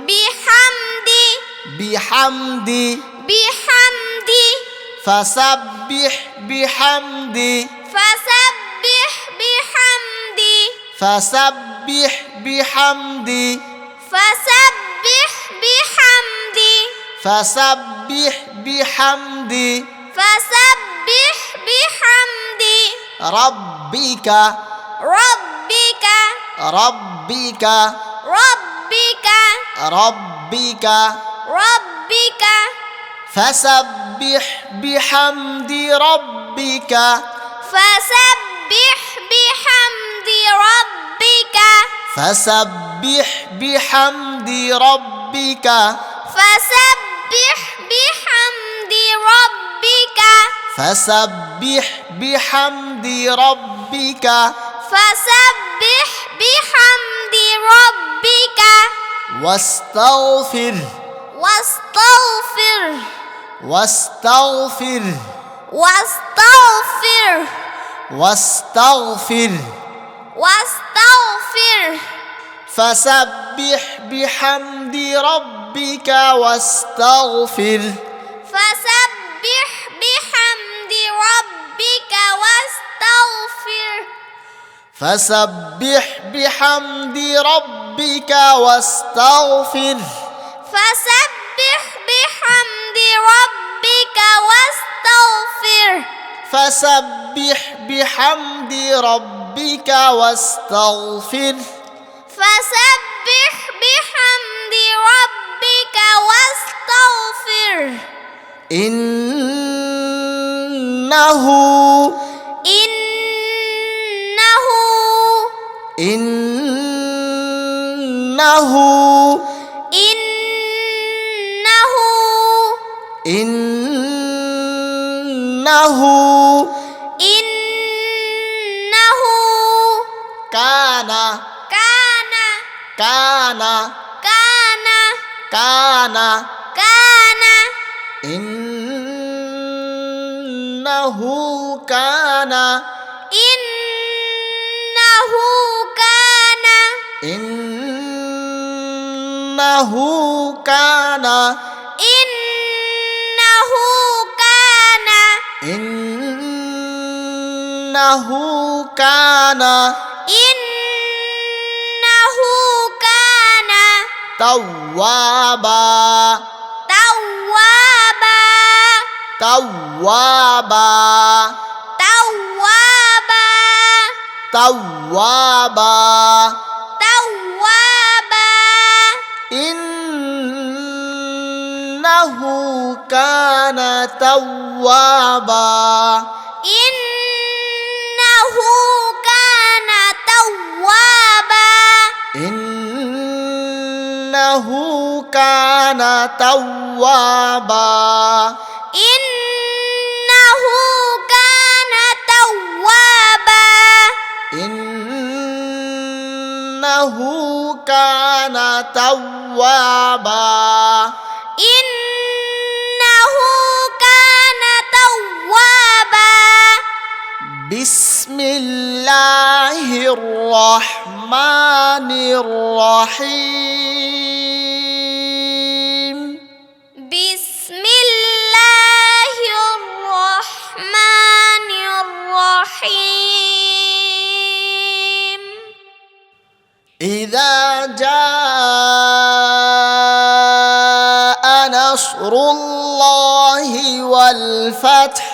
بحمد بحمد بحمد فسبح بحمد فسبح بحمد فسبح بحمد فسبح بحمد فسبح بحمد فسبح بحمد ربك ربك ربك ربك ربك ربك فسبح بحمد ربك فسبح بحمد ربك فسبح بحمد ربك فسبح بحمد ربك فسبح بحمد ربك فسبح بحمد ربك واستغفر واستغفر واستغفر واستغفر واستغفر واستغفر فسبح بحمد ربك واستغفر فسبح بحمد ربك واستغفر فسبح بحمد ربك واستغفر فسبح بحمد ربك واستغفر فسبح بحمد ربك واستغفر فسبح بحمد ربك واستغفر إنه إنه إنه إنه إنه إنه كان كان كان كان كان كان إنه كان إنه كان إنه كان إنه كان إنه كان إنه كان توابا توابا توابا توابا توابا توابا إنه كان توابا إنه كان توابا إنه كان توابا إنه كان توابا إنه كان توابا إنه كان توابا بسم الله الرحمن الرحيم بسم الله الرحمن الرحيم إذا جاء نصر الله والفتح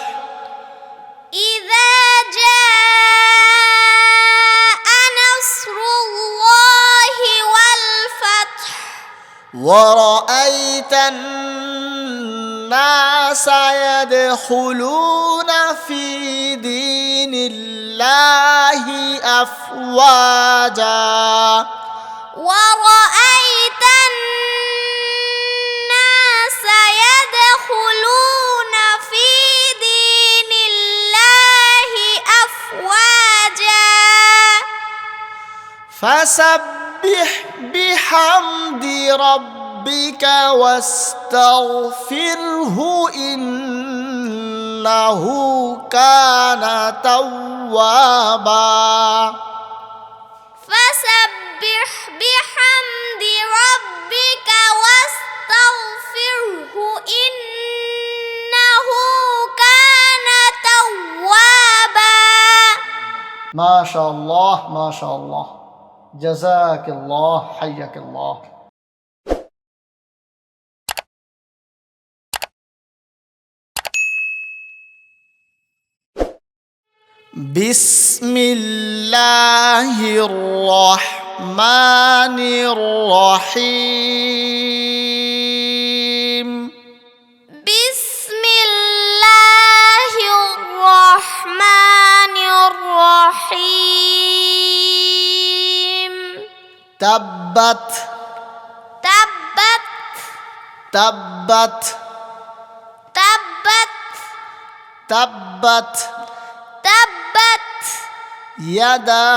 إذا جاء نصر الله والفتح ورأيت الناس يدخلون في دين الله أفواجا ورأيت الناس يدخلون في دين الله أفواجا فسبح بحمد ربك واستغفره إنه كان توابا فسبح بحمد ربك واستغفره إنه كان توابا ما شاء الله ما شاء الله جزاك الله حياك الله بسم الله الرحمن الرحيم بسم الله الرحمن الرحيم تبت تبت تبت تبت تبت تبت يدا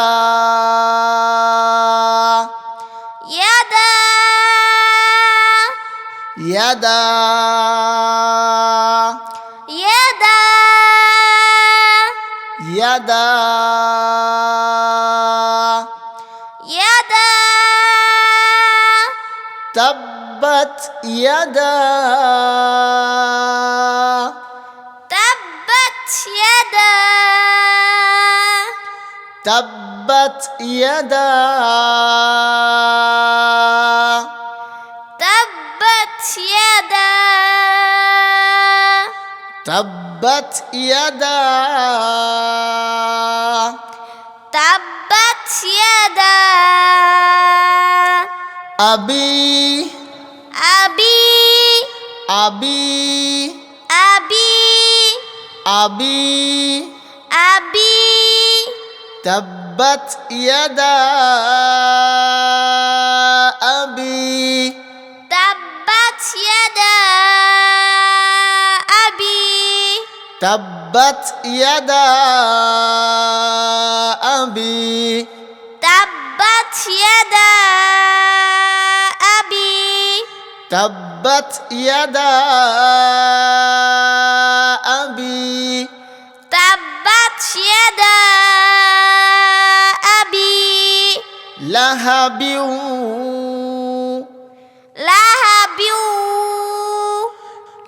يدا يدا يدا يدا يدا تبت يدا تبت يدا تبت يدا تبت يدا تبت يدا تبت يدا أبي أبي أبي أبي أبي أبي تبت يدا أبي تبت يدا أبي تبت يدا أبي تبت يدا أبي تبت يدا أبي تبت يدا أبي لهب لهب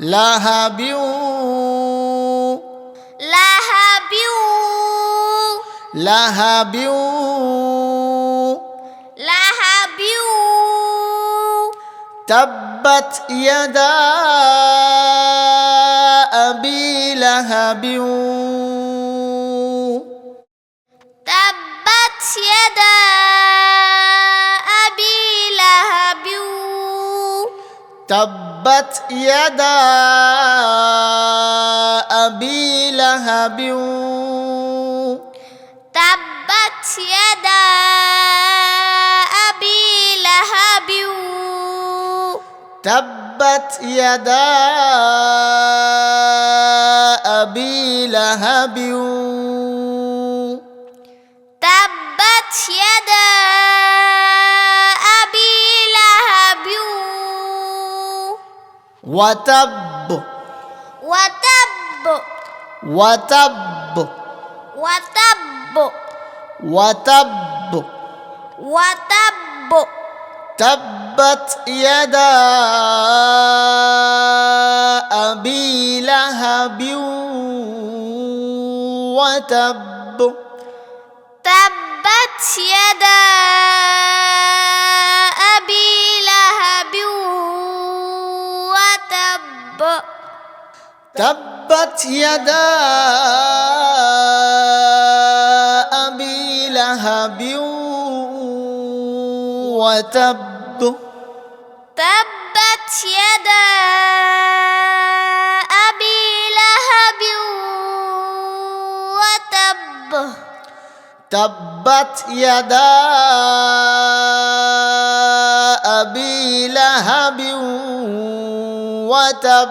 لهب لهب لهب لهب تبت يدا أبي لهب تبت يدا أبي لهب تبت يدا أبي لهب تبت يدا أبي لهب تبت يدا أبي لهب تبت يدا أبي لهب وتب وتب وتب وتب وتب وتب تبت يدا أبي لهب وتب تبت يدا أبي لهب وتب تبت يدا أبي لهب وتب تبت يدا أبي لهب وتب تبت يدا أبي لهب وتب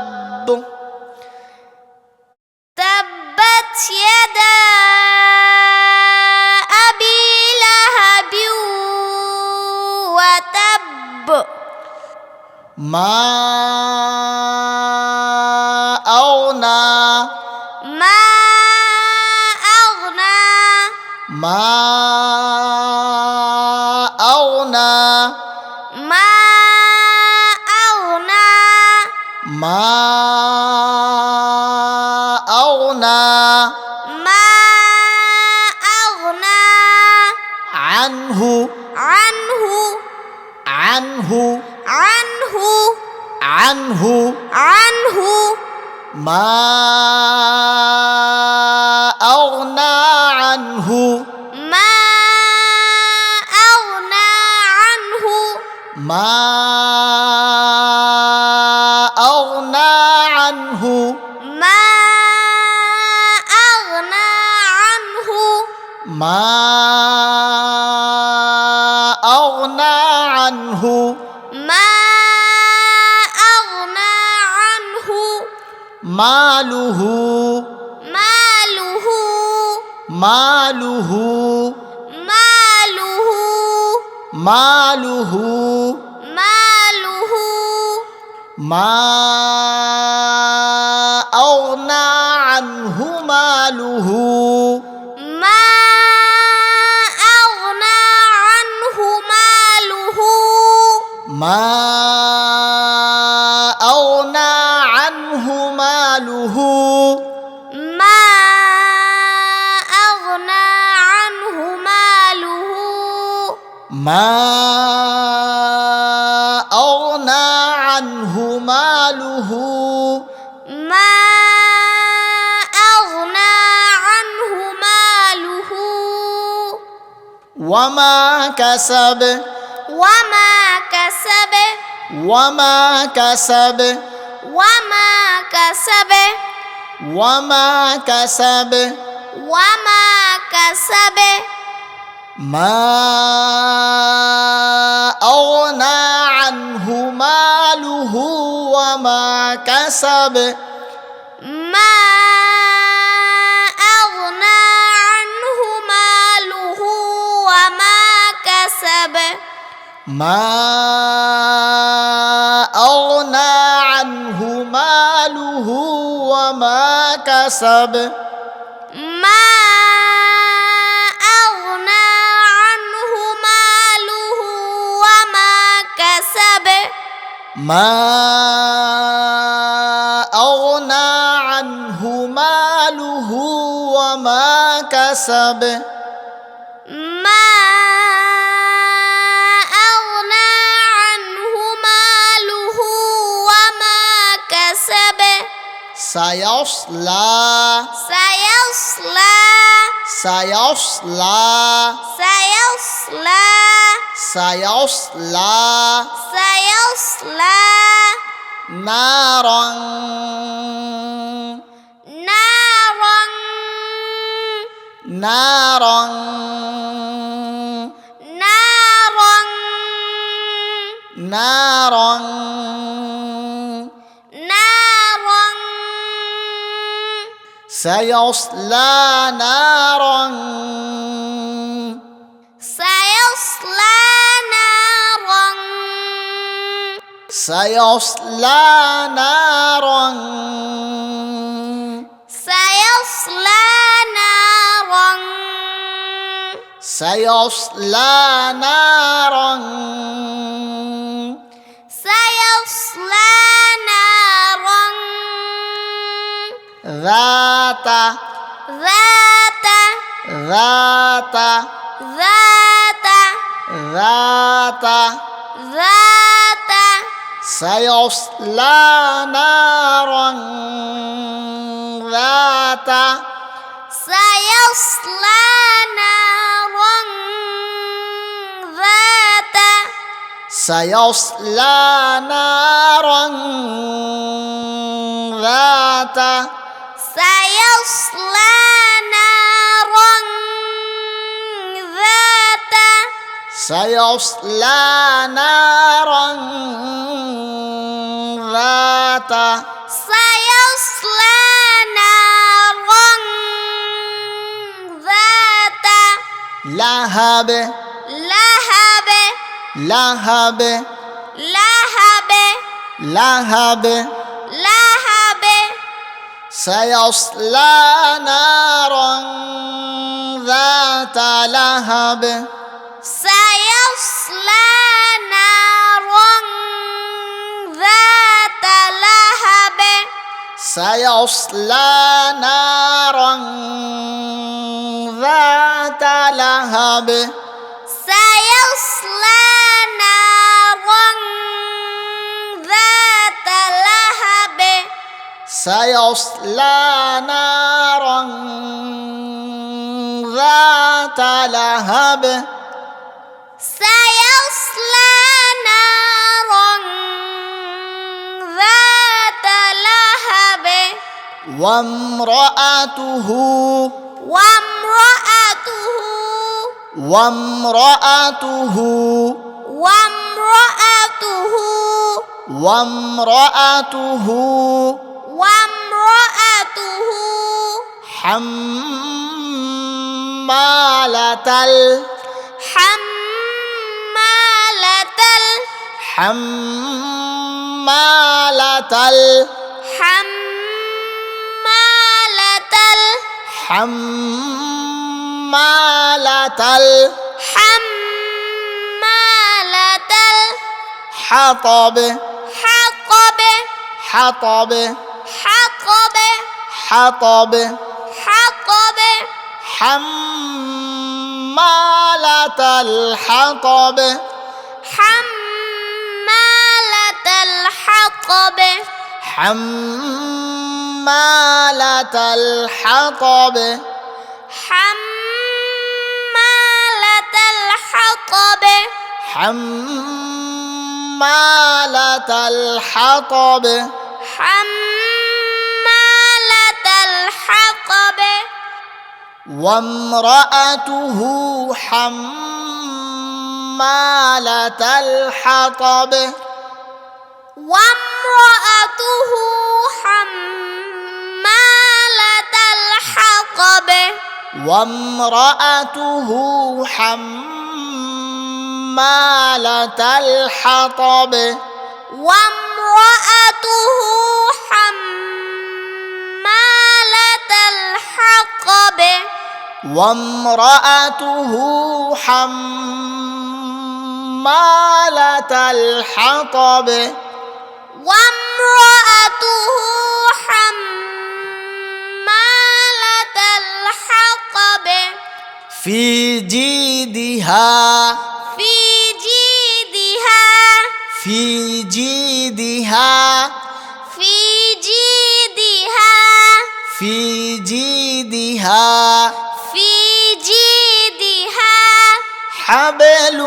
تبت يدا أبي لهب وتب ما أغنى ما أغنى ما أغنى ما أغنى ما أغنى ما أغنى عنه عنه عنه عنه عنه عنه ما أغنى عنه ما أغنى عنه ما أغنى عنه ما أغنى عنه ما أغنى عنه ما أغنى عنه ماله ماله ماله ماله ماله ماله ما أغنى عنه ماله ما أغنى عنه ماله ما أغنى عنه ماله ما أغنى عنه ماله ما أغنى عنه ماله ما أغنى عنه ماله وما كسب وما كسب وما كسب وما كسب وما كسب وما كسب ما أغنى عنه ماله وما كسب ما أغنى عنه ماله وما كسب ما أغنى عنه ماله وما كسب ما أغنى عنه ماله وما كسب ما أغنى عنه ماله وما كسب ما أغنى عنه ماله وما كسب سيصلى سيصلى سيصلى سيصلى سيصلى سيصلى نارا نارا نارا نارا نارا نارا سيصلى نارا سيصلى نارا سيصلى نارا سيصلى نارا سيصلى نارا سيصلى نارا ذات ذات ذات ذات ذات ذات سيصلى نارا ذات سيصلى نارا ذات سيصلى نارا ذات سيصلى نارا ذات سيصلى نارا ذات سيصلى نارا ذات لهب لهب لهب لهب لهب لهب سيصلى نارا ذات لهب سيصلى نارا ذات لهب سيصلى نارا ذات لهب سيصلى نارا ذات لهب سيصلى نارا ذات لهب سيصلى نارا ذات لهب وامرأته وامرأته وامرأته وامرأته وامرأته وامرأته حمالة حمالة حمالة حمالة حمالة حمالة حطب حطب حطب حطب حطب حطب حمالة الحطب حمالة الحطب حمالة الحطب حمالة الحطب حمالة الحطب حمالة الحطب وامرأته حمالة الحطب وامرأته حمالة الحطب وامرأته حمالة الحطب وامرأته حمالة الحطب وامرأته حمالة الحطب وامرأته حمالة الحطب في جيدها في جيدها في جيدها في جيدها في جيدها في جيدها حبل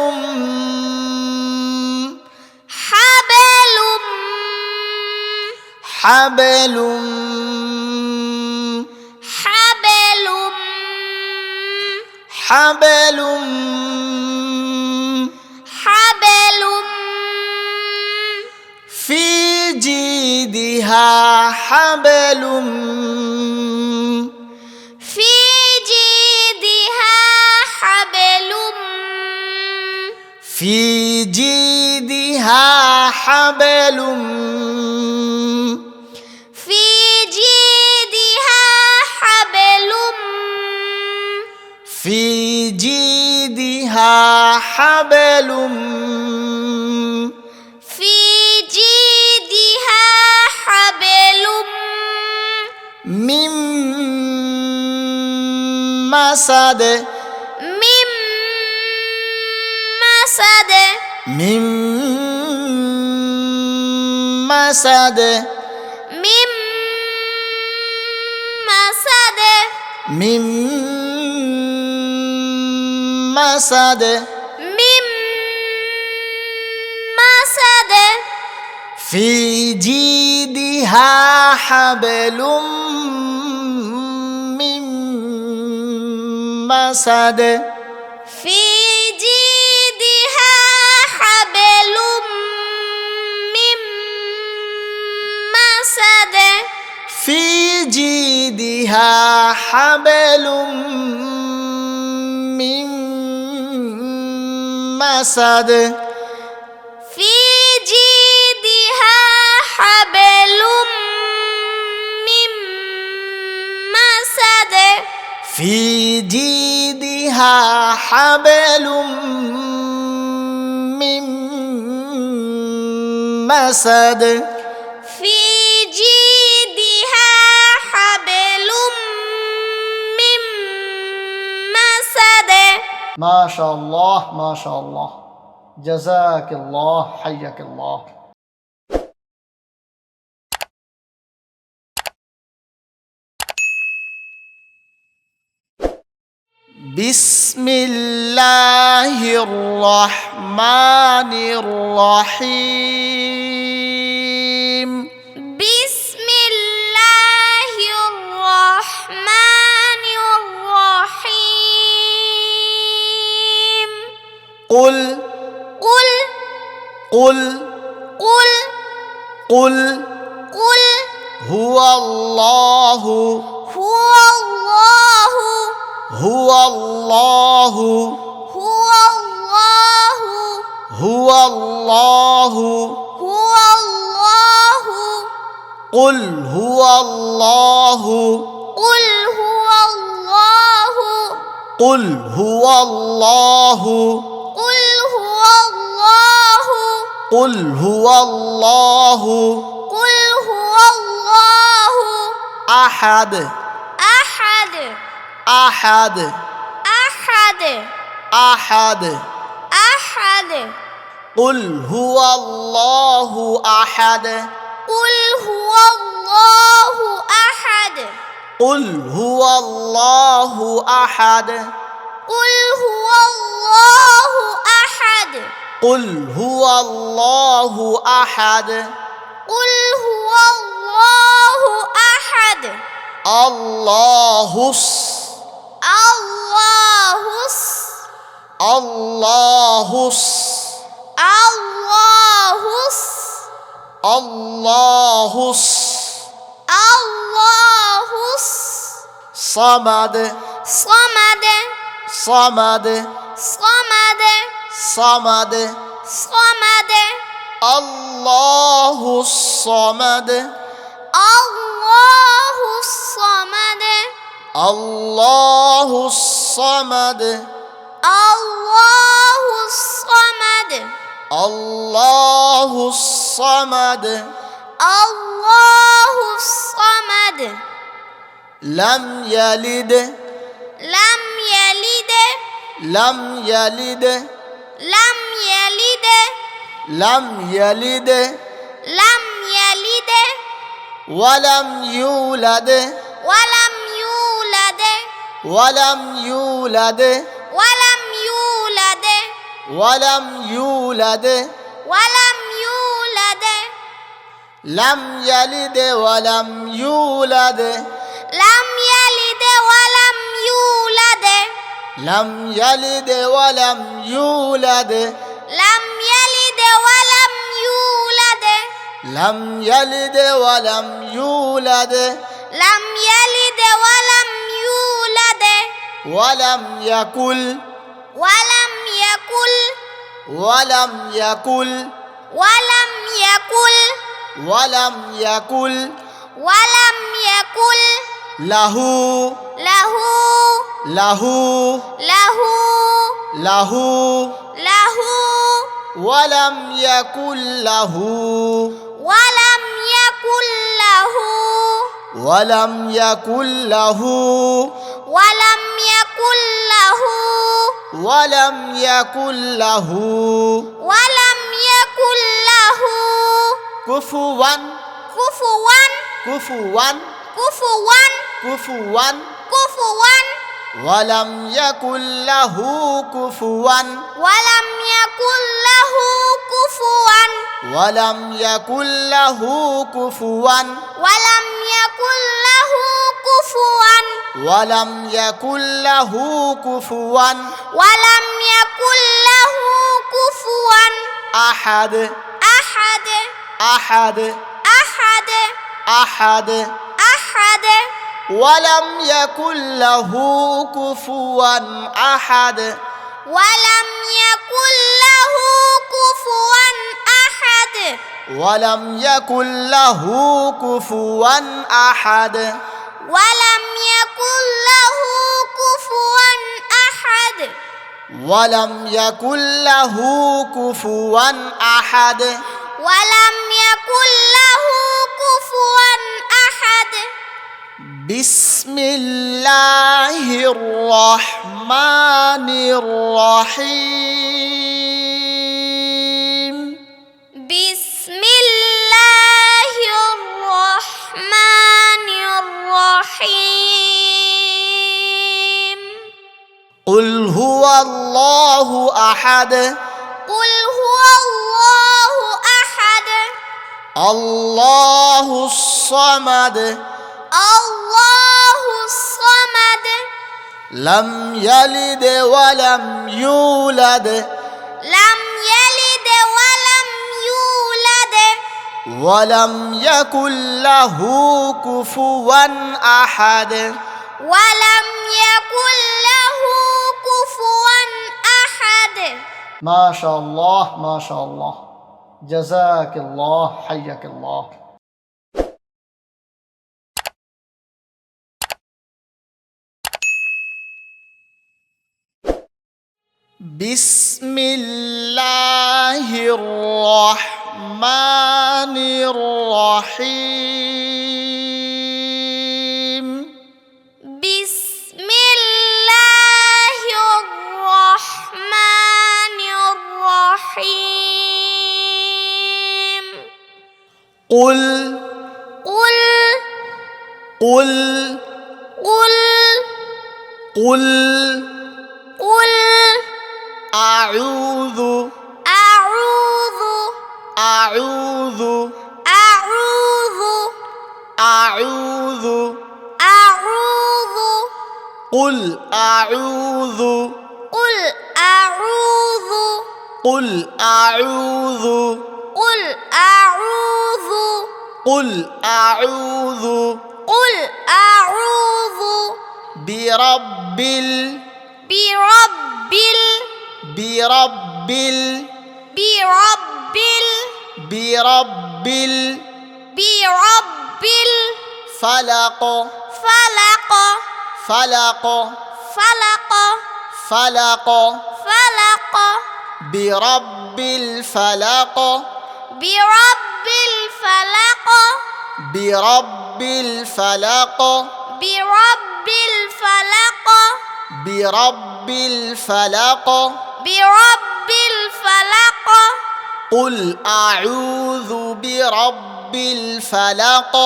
حبل حبل حبل حبل حبل في جيدها حبل في جيدها حبل في جيدها حبل في جيدها حبل في جيدها حبل في جيدها حبل من مسد من مسد من مسد من مسد من مسد من مسد في جيدها حبل من مسد في جيدها حبل من مسد في جيدها حبل من مسد في جيدها حبل من مسد في جيدها حبل من مسد في جيدها حبل من مسد ما شاء الله ما شاء الله جزاك الله حياك الله بسم الله الرحمن الرحيم بسم الله الرحمن الرحيم قل قل قل قل قل قل هو الله هو الله هو الله هو الله هو الله هو الله قل هو الله قل هو الله قل هو الله قل هو الله قل هو الله قل هو الله أحد أحد أحد أحد أحد أحد قل هو الله أحد قل هو الله أحد قل هو الله أحد قل هو الله أحد قل هو الله أحد قل هو الله أحد الله الله الله الله الله الله صمد صمد صمد صمد صمد صمد الله الصمد الله الصمد الله الصمد الله الصمد الله الصمد الله الصمد لم يلد لم يلد لم يلد لم يلد لم يلد لم يلد ولم يولد ولم يولد ولم يولد ولم يولد ولم يولد ولم يولد لم يلد ولم يولد لم يلد ولم يولد لم يلد ولم يولد لم يلد ولم يولد لم يلد ولم يولد لم يلد ولم يولد ولم يكن ولم يكن ولم يكن ولم يكن ولم يكن ولم يكن له له له له له ولم يكن له ولم يكن له ولم يكن له ولم يكن له ولم يكن له ولم يكن له كفوا كفوا كفوا كفوا كفوا كفوا ولم يكن له كفوا ولم يكن له كفوا ولم يكن له كفوا ولم يكن له كفوا ولم يكن له كفوا ولم يكن له كفوا أحد أحد أحد أحد أحد أحد ولم يكن له كفوا أحد ولم يكن له كفوا أحد ولم يكن له كفوا أحد ولم يكن له كفوا أحد ولم يكن له كفوا أحد ولم يكن له كفوا أحد بسم الله الرحمن الرحيم بسم الله الرحمن الرحيم قل هو الله أحد قل هو الله أحد الله الصمد الله الصمد لم يلد ولم يولد لم يلد ولم يولد ولم يكن له كفوا أحد ولم يكن له كفوا أحد ما شاء الله ما شاء الله جزاك الله حياك الله بسم الله الرحمن الرحيم بسم الله الرحمن الرحيم قل قل قل قل قل قل أعوذ أعوذ أعوذ أعوذ أعوذ أعوذ قل أعوذ قل أعوذ قل أعوذ قل أعوذ قل أعوذ قل أعوذ برب برب برب برب برب برب فلق فلق فلق فلق فلق فلق برب الفلق برب الفلق برب الفلق برب الفلق برب الفلق برب الفلق قل أعوذ برب الفلق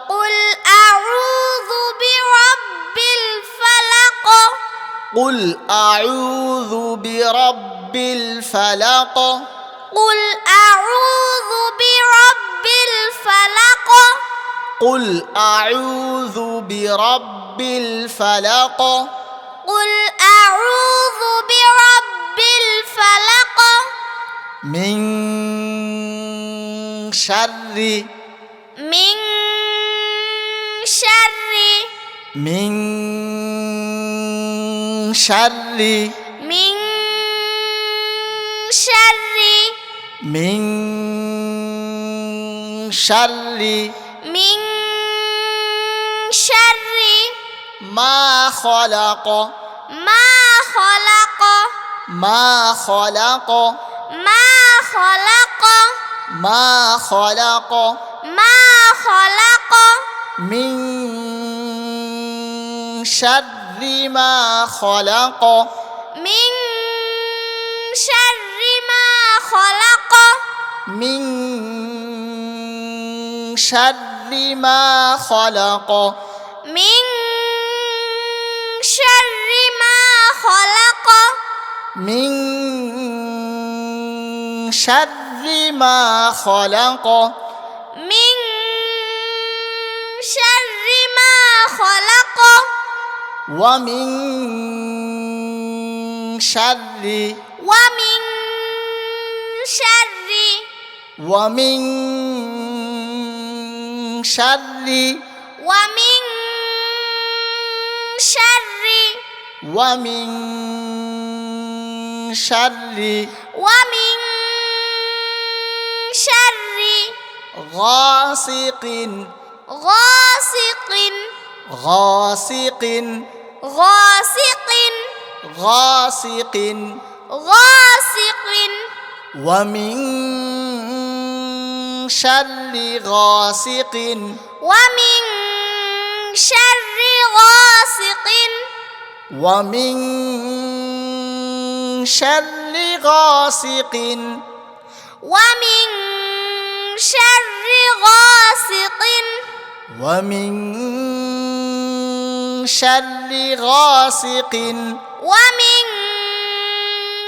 قل أعوذ برب الفلق قل أعوذ برب الفلق قل أعوذ برب الفلق قل أعوذ برب الفلق قل أعوذ برب الفلق من شر من شر من شر من شر من شر من شر ما خلق ما خلق ما خلق ما خلق ما خلق ما خلق من شر ما خلق من شر ما خلق من شر ما خلق من شر ما خلق من شر ما خلق من شر ما خلق ومن شر ومن شر ومن شر ومن شر ومن شر ومن شر غاسق غاسق غاسق غاسق غاسق غاسق ومن شر غاسق ومن شر غاسق ومن شر غاسق ومن شر غاسق ومن شر غاسق ومن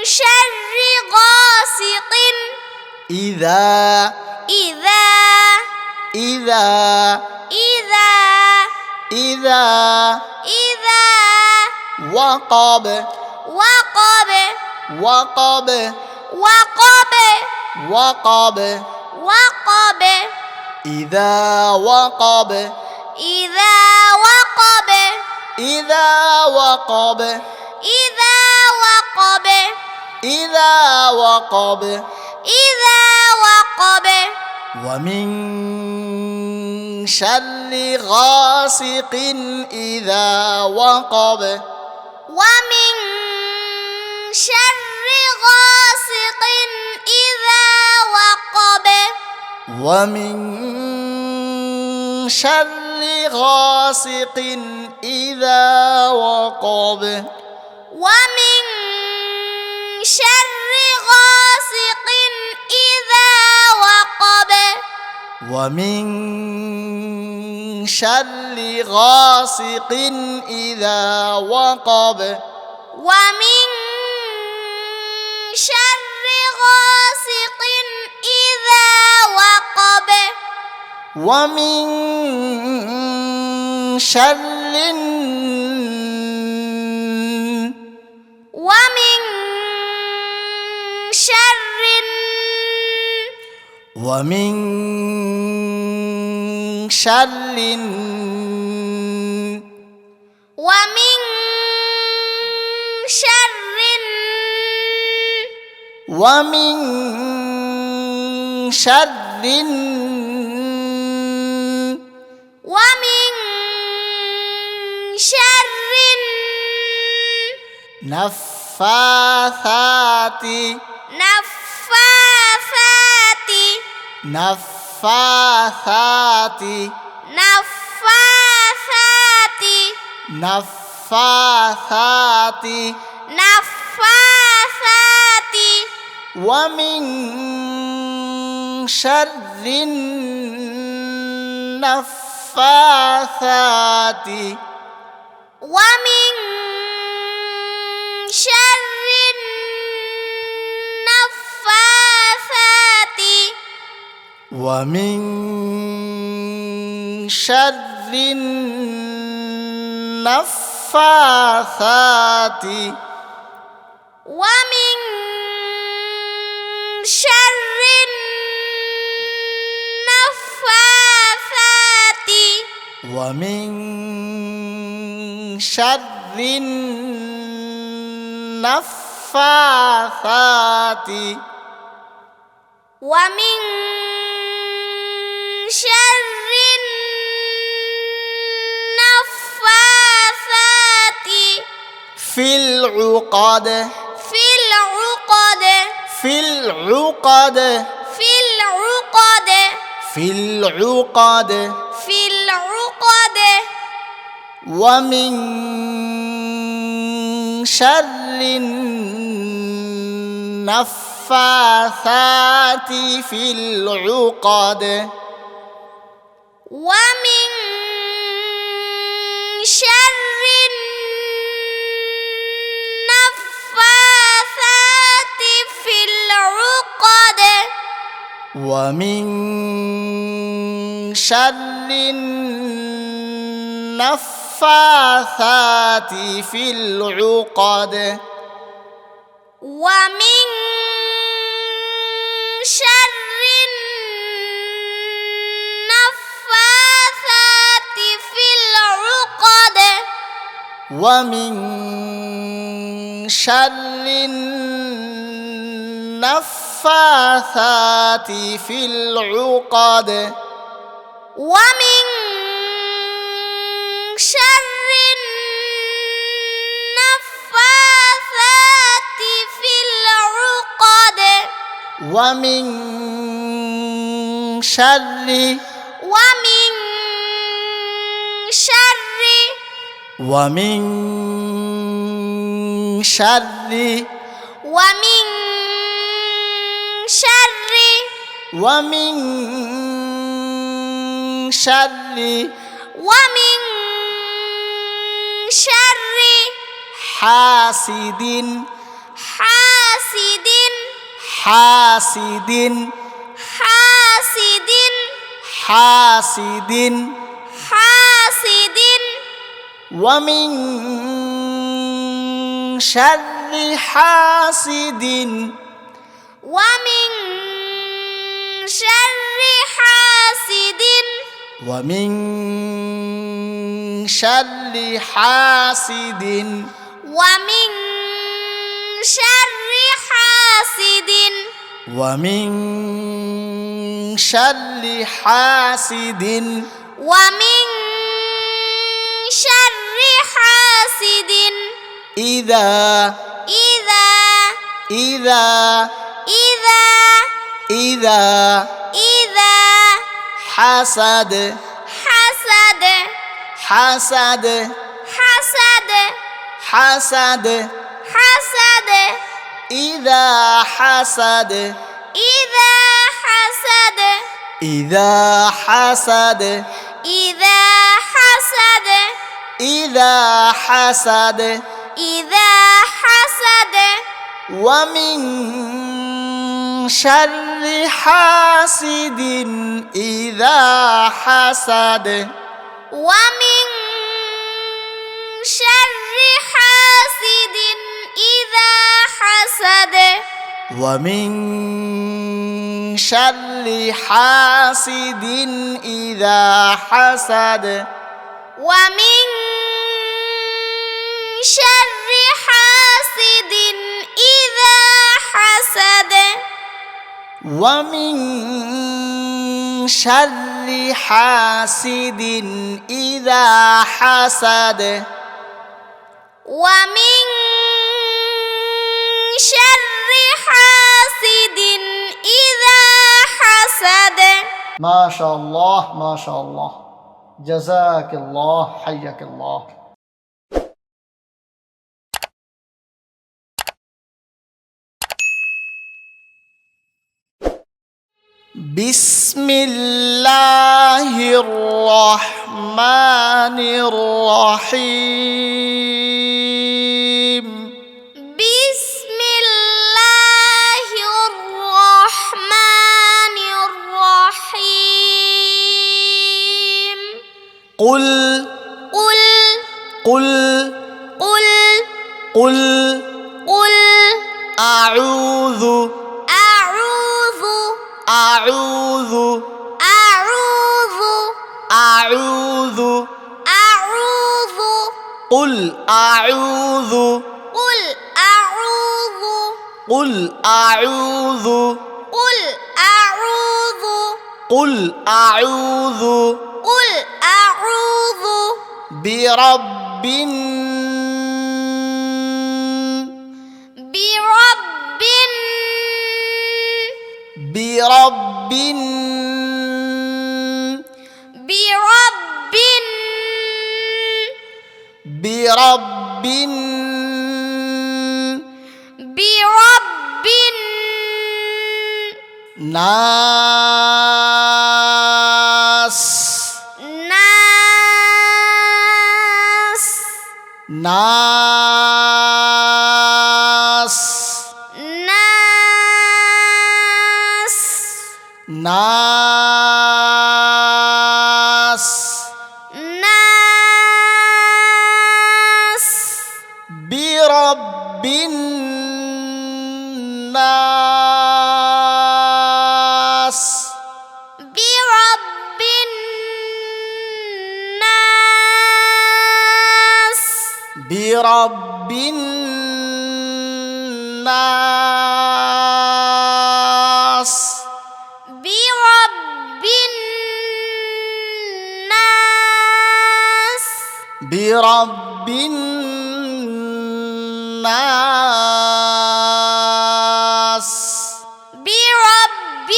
شر غاسق إذا إذا إذا إذا إذا إذا وقب وقب وقب وقب وقب وقب إذا وقب إذا وقب إذا وقب إذا وقب إذا وقب إذا وقب ومن شر غاسق إذا وقب ومن شر غاسق إذا وقب ومن شر غاسق إذا وقب ومن شر غاسق إذا وقب ومن شر غاسق إذا وقب ومن شر غاسق إذا وقب ومن شر ومن شر ومن شر ومن شر ومن شر ومن شر نفاثات نفاثات نفاثات نفاثات نفاثات نفاثات ومن شر النفاثات ومن شر النفاثات ومن شر النفاثات ومن شر النفاثات ومن شر النفاثات ومن شر النفاثات في العقد في العقد في في العقد في العقد في العقد في العقد ومن شر النفاثات في العقد ومن شر النفاثات في العقد ومن شر النفاثات في العقد ومن شر النفاثات في العقد ومن شر النفاثات في العقد ومن شر النفاثات في العقد ومن شر ومن شر ومن شر ومن شر ومن شر ومن شر حاسد حاسد حاسد حاسد حاسد حاسد ومن شر حاسد ومن شر حاسد ومن شر حاسد ومن شر حاسد ومن شر حاسد ومن شر حاسد إذا إذا إذا إذا إذا إذا حسد حسد حسد حسد حسد حسد إذا حسد إذا حسد إذا حسد إذا حسد إذا حسد إذا حسد ومن شر حاسد إذا حسد ومن شر حاسد إذا حسد ومن شر حاسد إذا حسد ومن شر حاسد إذا حسد ومن شر حاسد إذا حسد ومن شر حاسد إذا حسد ما شاء الله ما شاء الله جزاك الله حياك الله بسم الله الرحمن الرحيم بسم الله الرحمن الرحيم قل قل قل قل قل قل أعوذ أعوذ أعوذ أعوذ أعوذ أعوذ قل أعوذ قل أعوذ قل أعوذ قل أعوذ قل أعوذ قل أعوذ برب برب برب برب برب برب ناس ناس ناس ناس ناس ناس برب الناس برب الناس برب الناس برب الناس برب الناس برب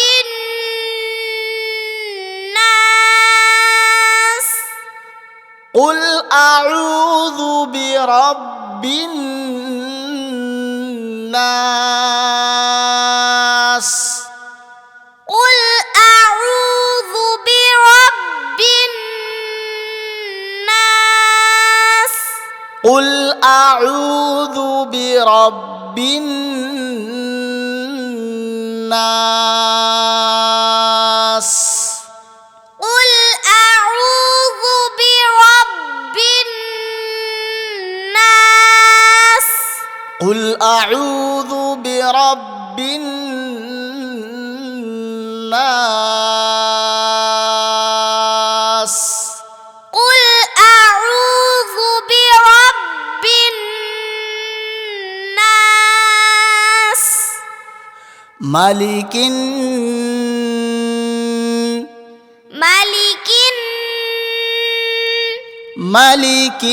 الناس قل أعوذ برب الناس قل أعوذ برب الناس قل أعوذ برب الناس قل أعوذ برب الناس قل أعوذ برب الناس قل أعوذ برب الناس ملك ملك ملك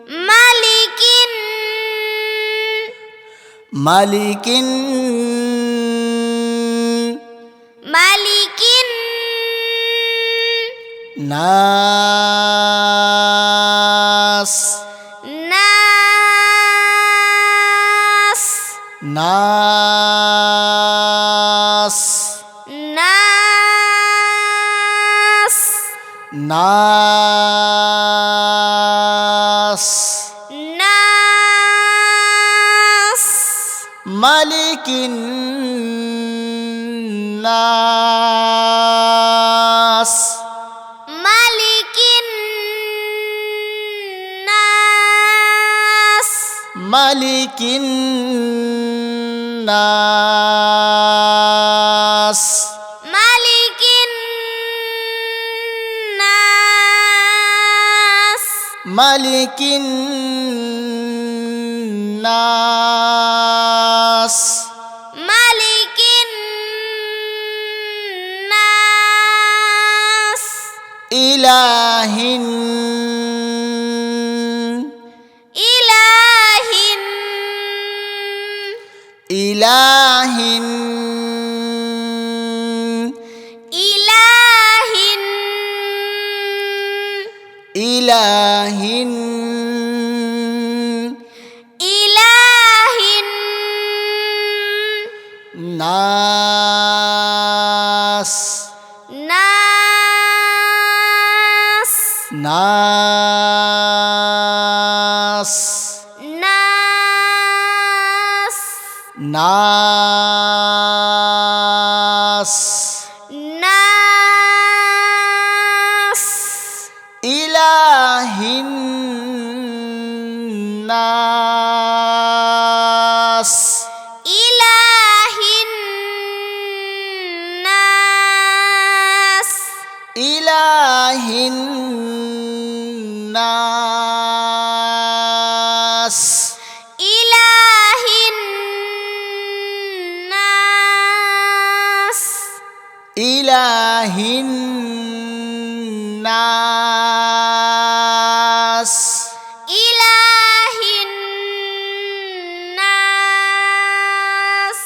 ملك ملك ملك ناس ناس ناس ناس ناس ناس ملك الناس ملك الناس ملك الناس ملك الناس ملك الناس ملك الناس إله إله إله إله إله إله ناس ناس ناس ناس ناس ناس إله الناس إله الناس إله الناس إله الناس إله الناس إله الناس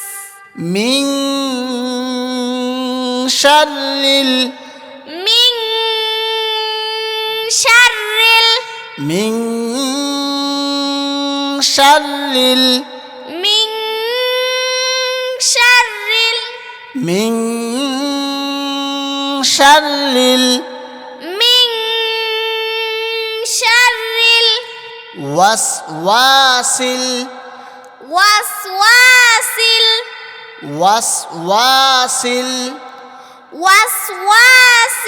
شر من شر من شر من شر من شر من شر وسواس وسواس وسواس وسواس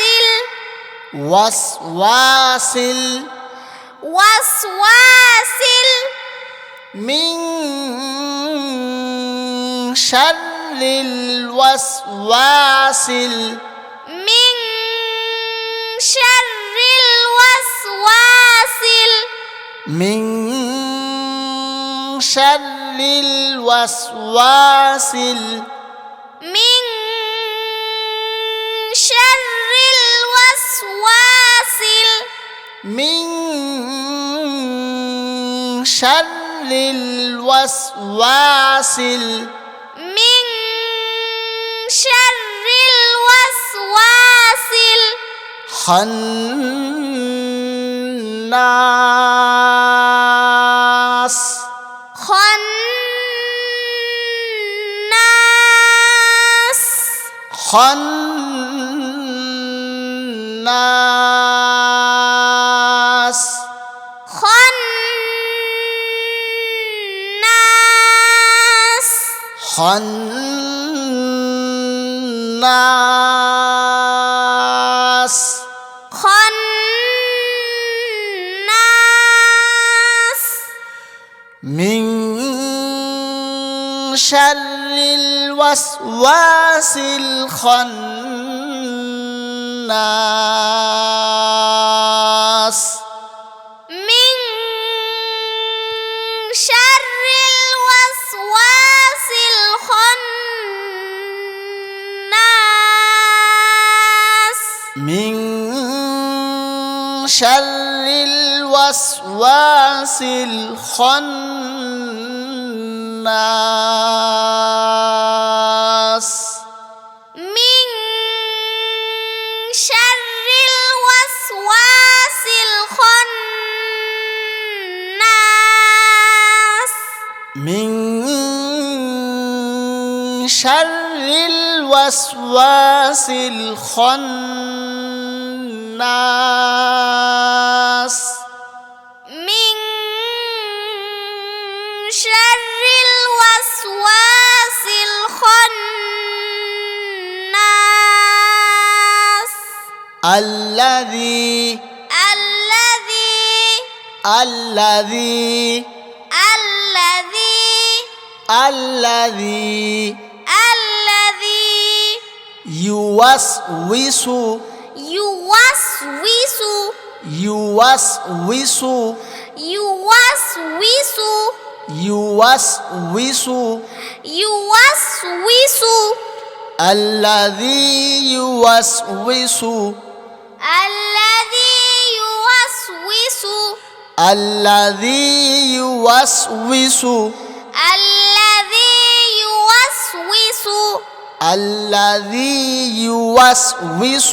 وسواس وسواس من شر الوسواس من شر الوسواس من شر الوسواس من شر الوسواس من شر الوسواس من شر الوسواس الخناس خناس خناس خناس خناس خناس من شر الوسواس الخناس من شر الوسواس الخناس من شر الوسواس الخناس من شر الوسواس الخناس من شر الوسواس الخناس من شر الوسواس الخناس الذي الذي الذي يوسوس يوسوس يوسوس يوسوس يوسوس يوسوس الذي يوسوس الذي يوسوس الذي يوسوس الذي يوسوس الذي يوسوس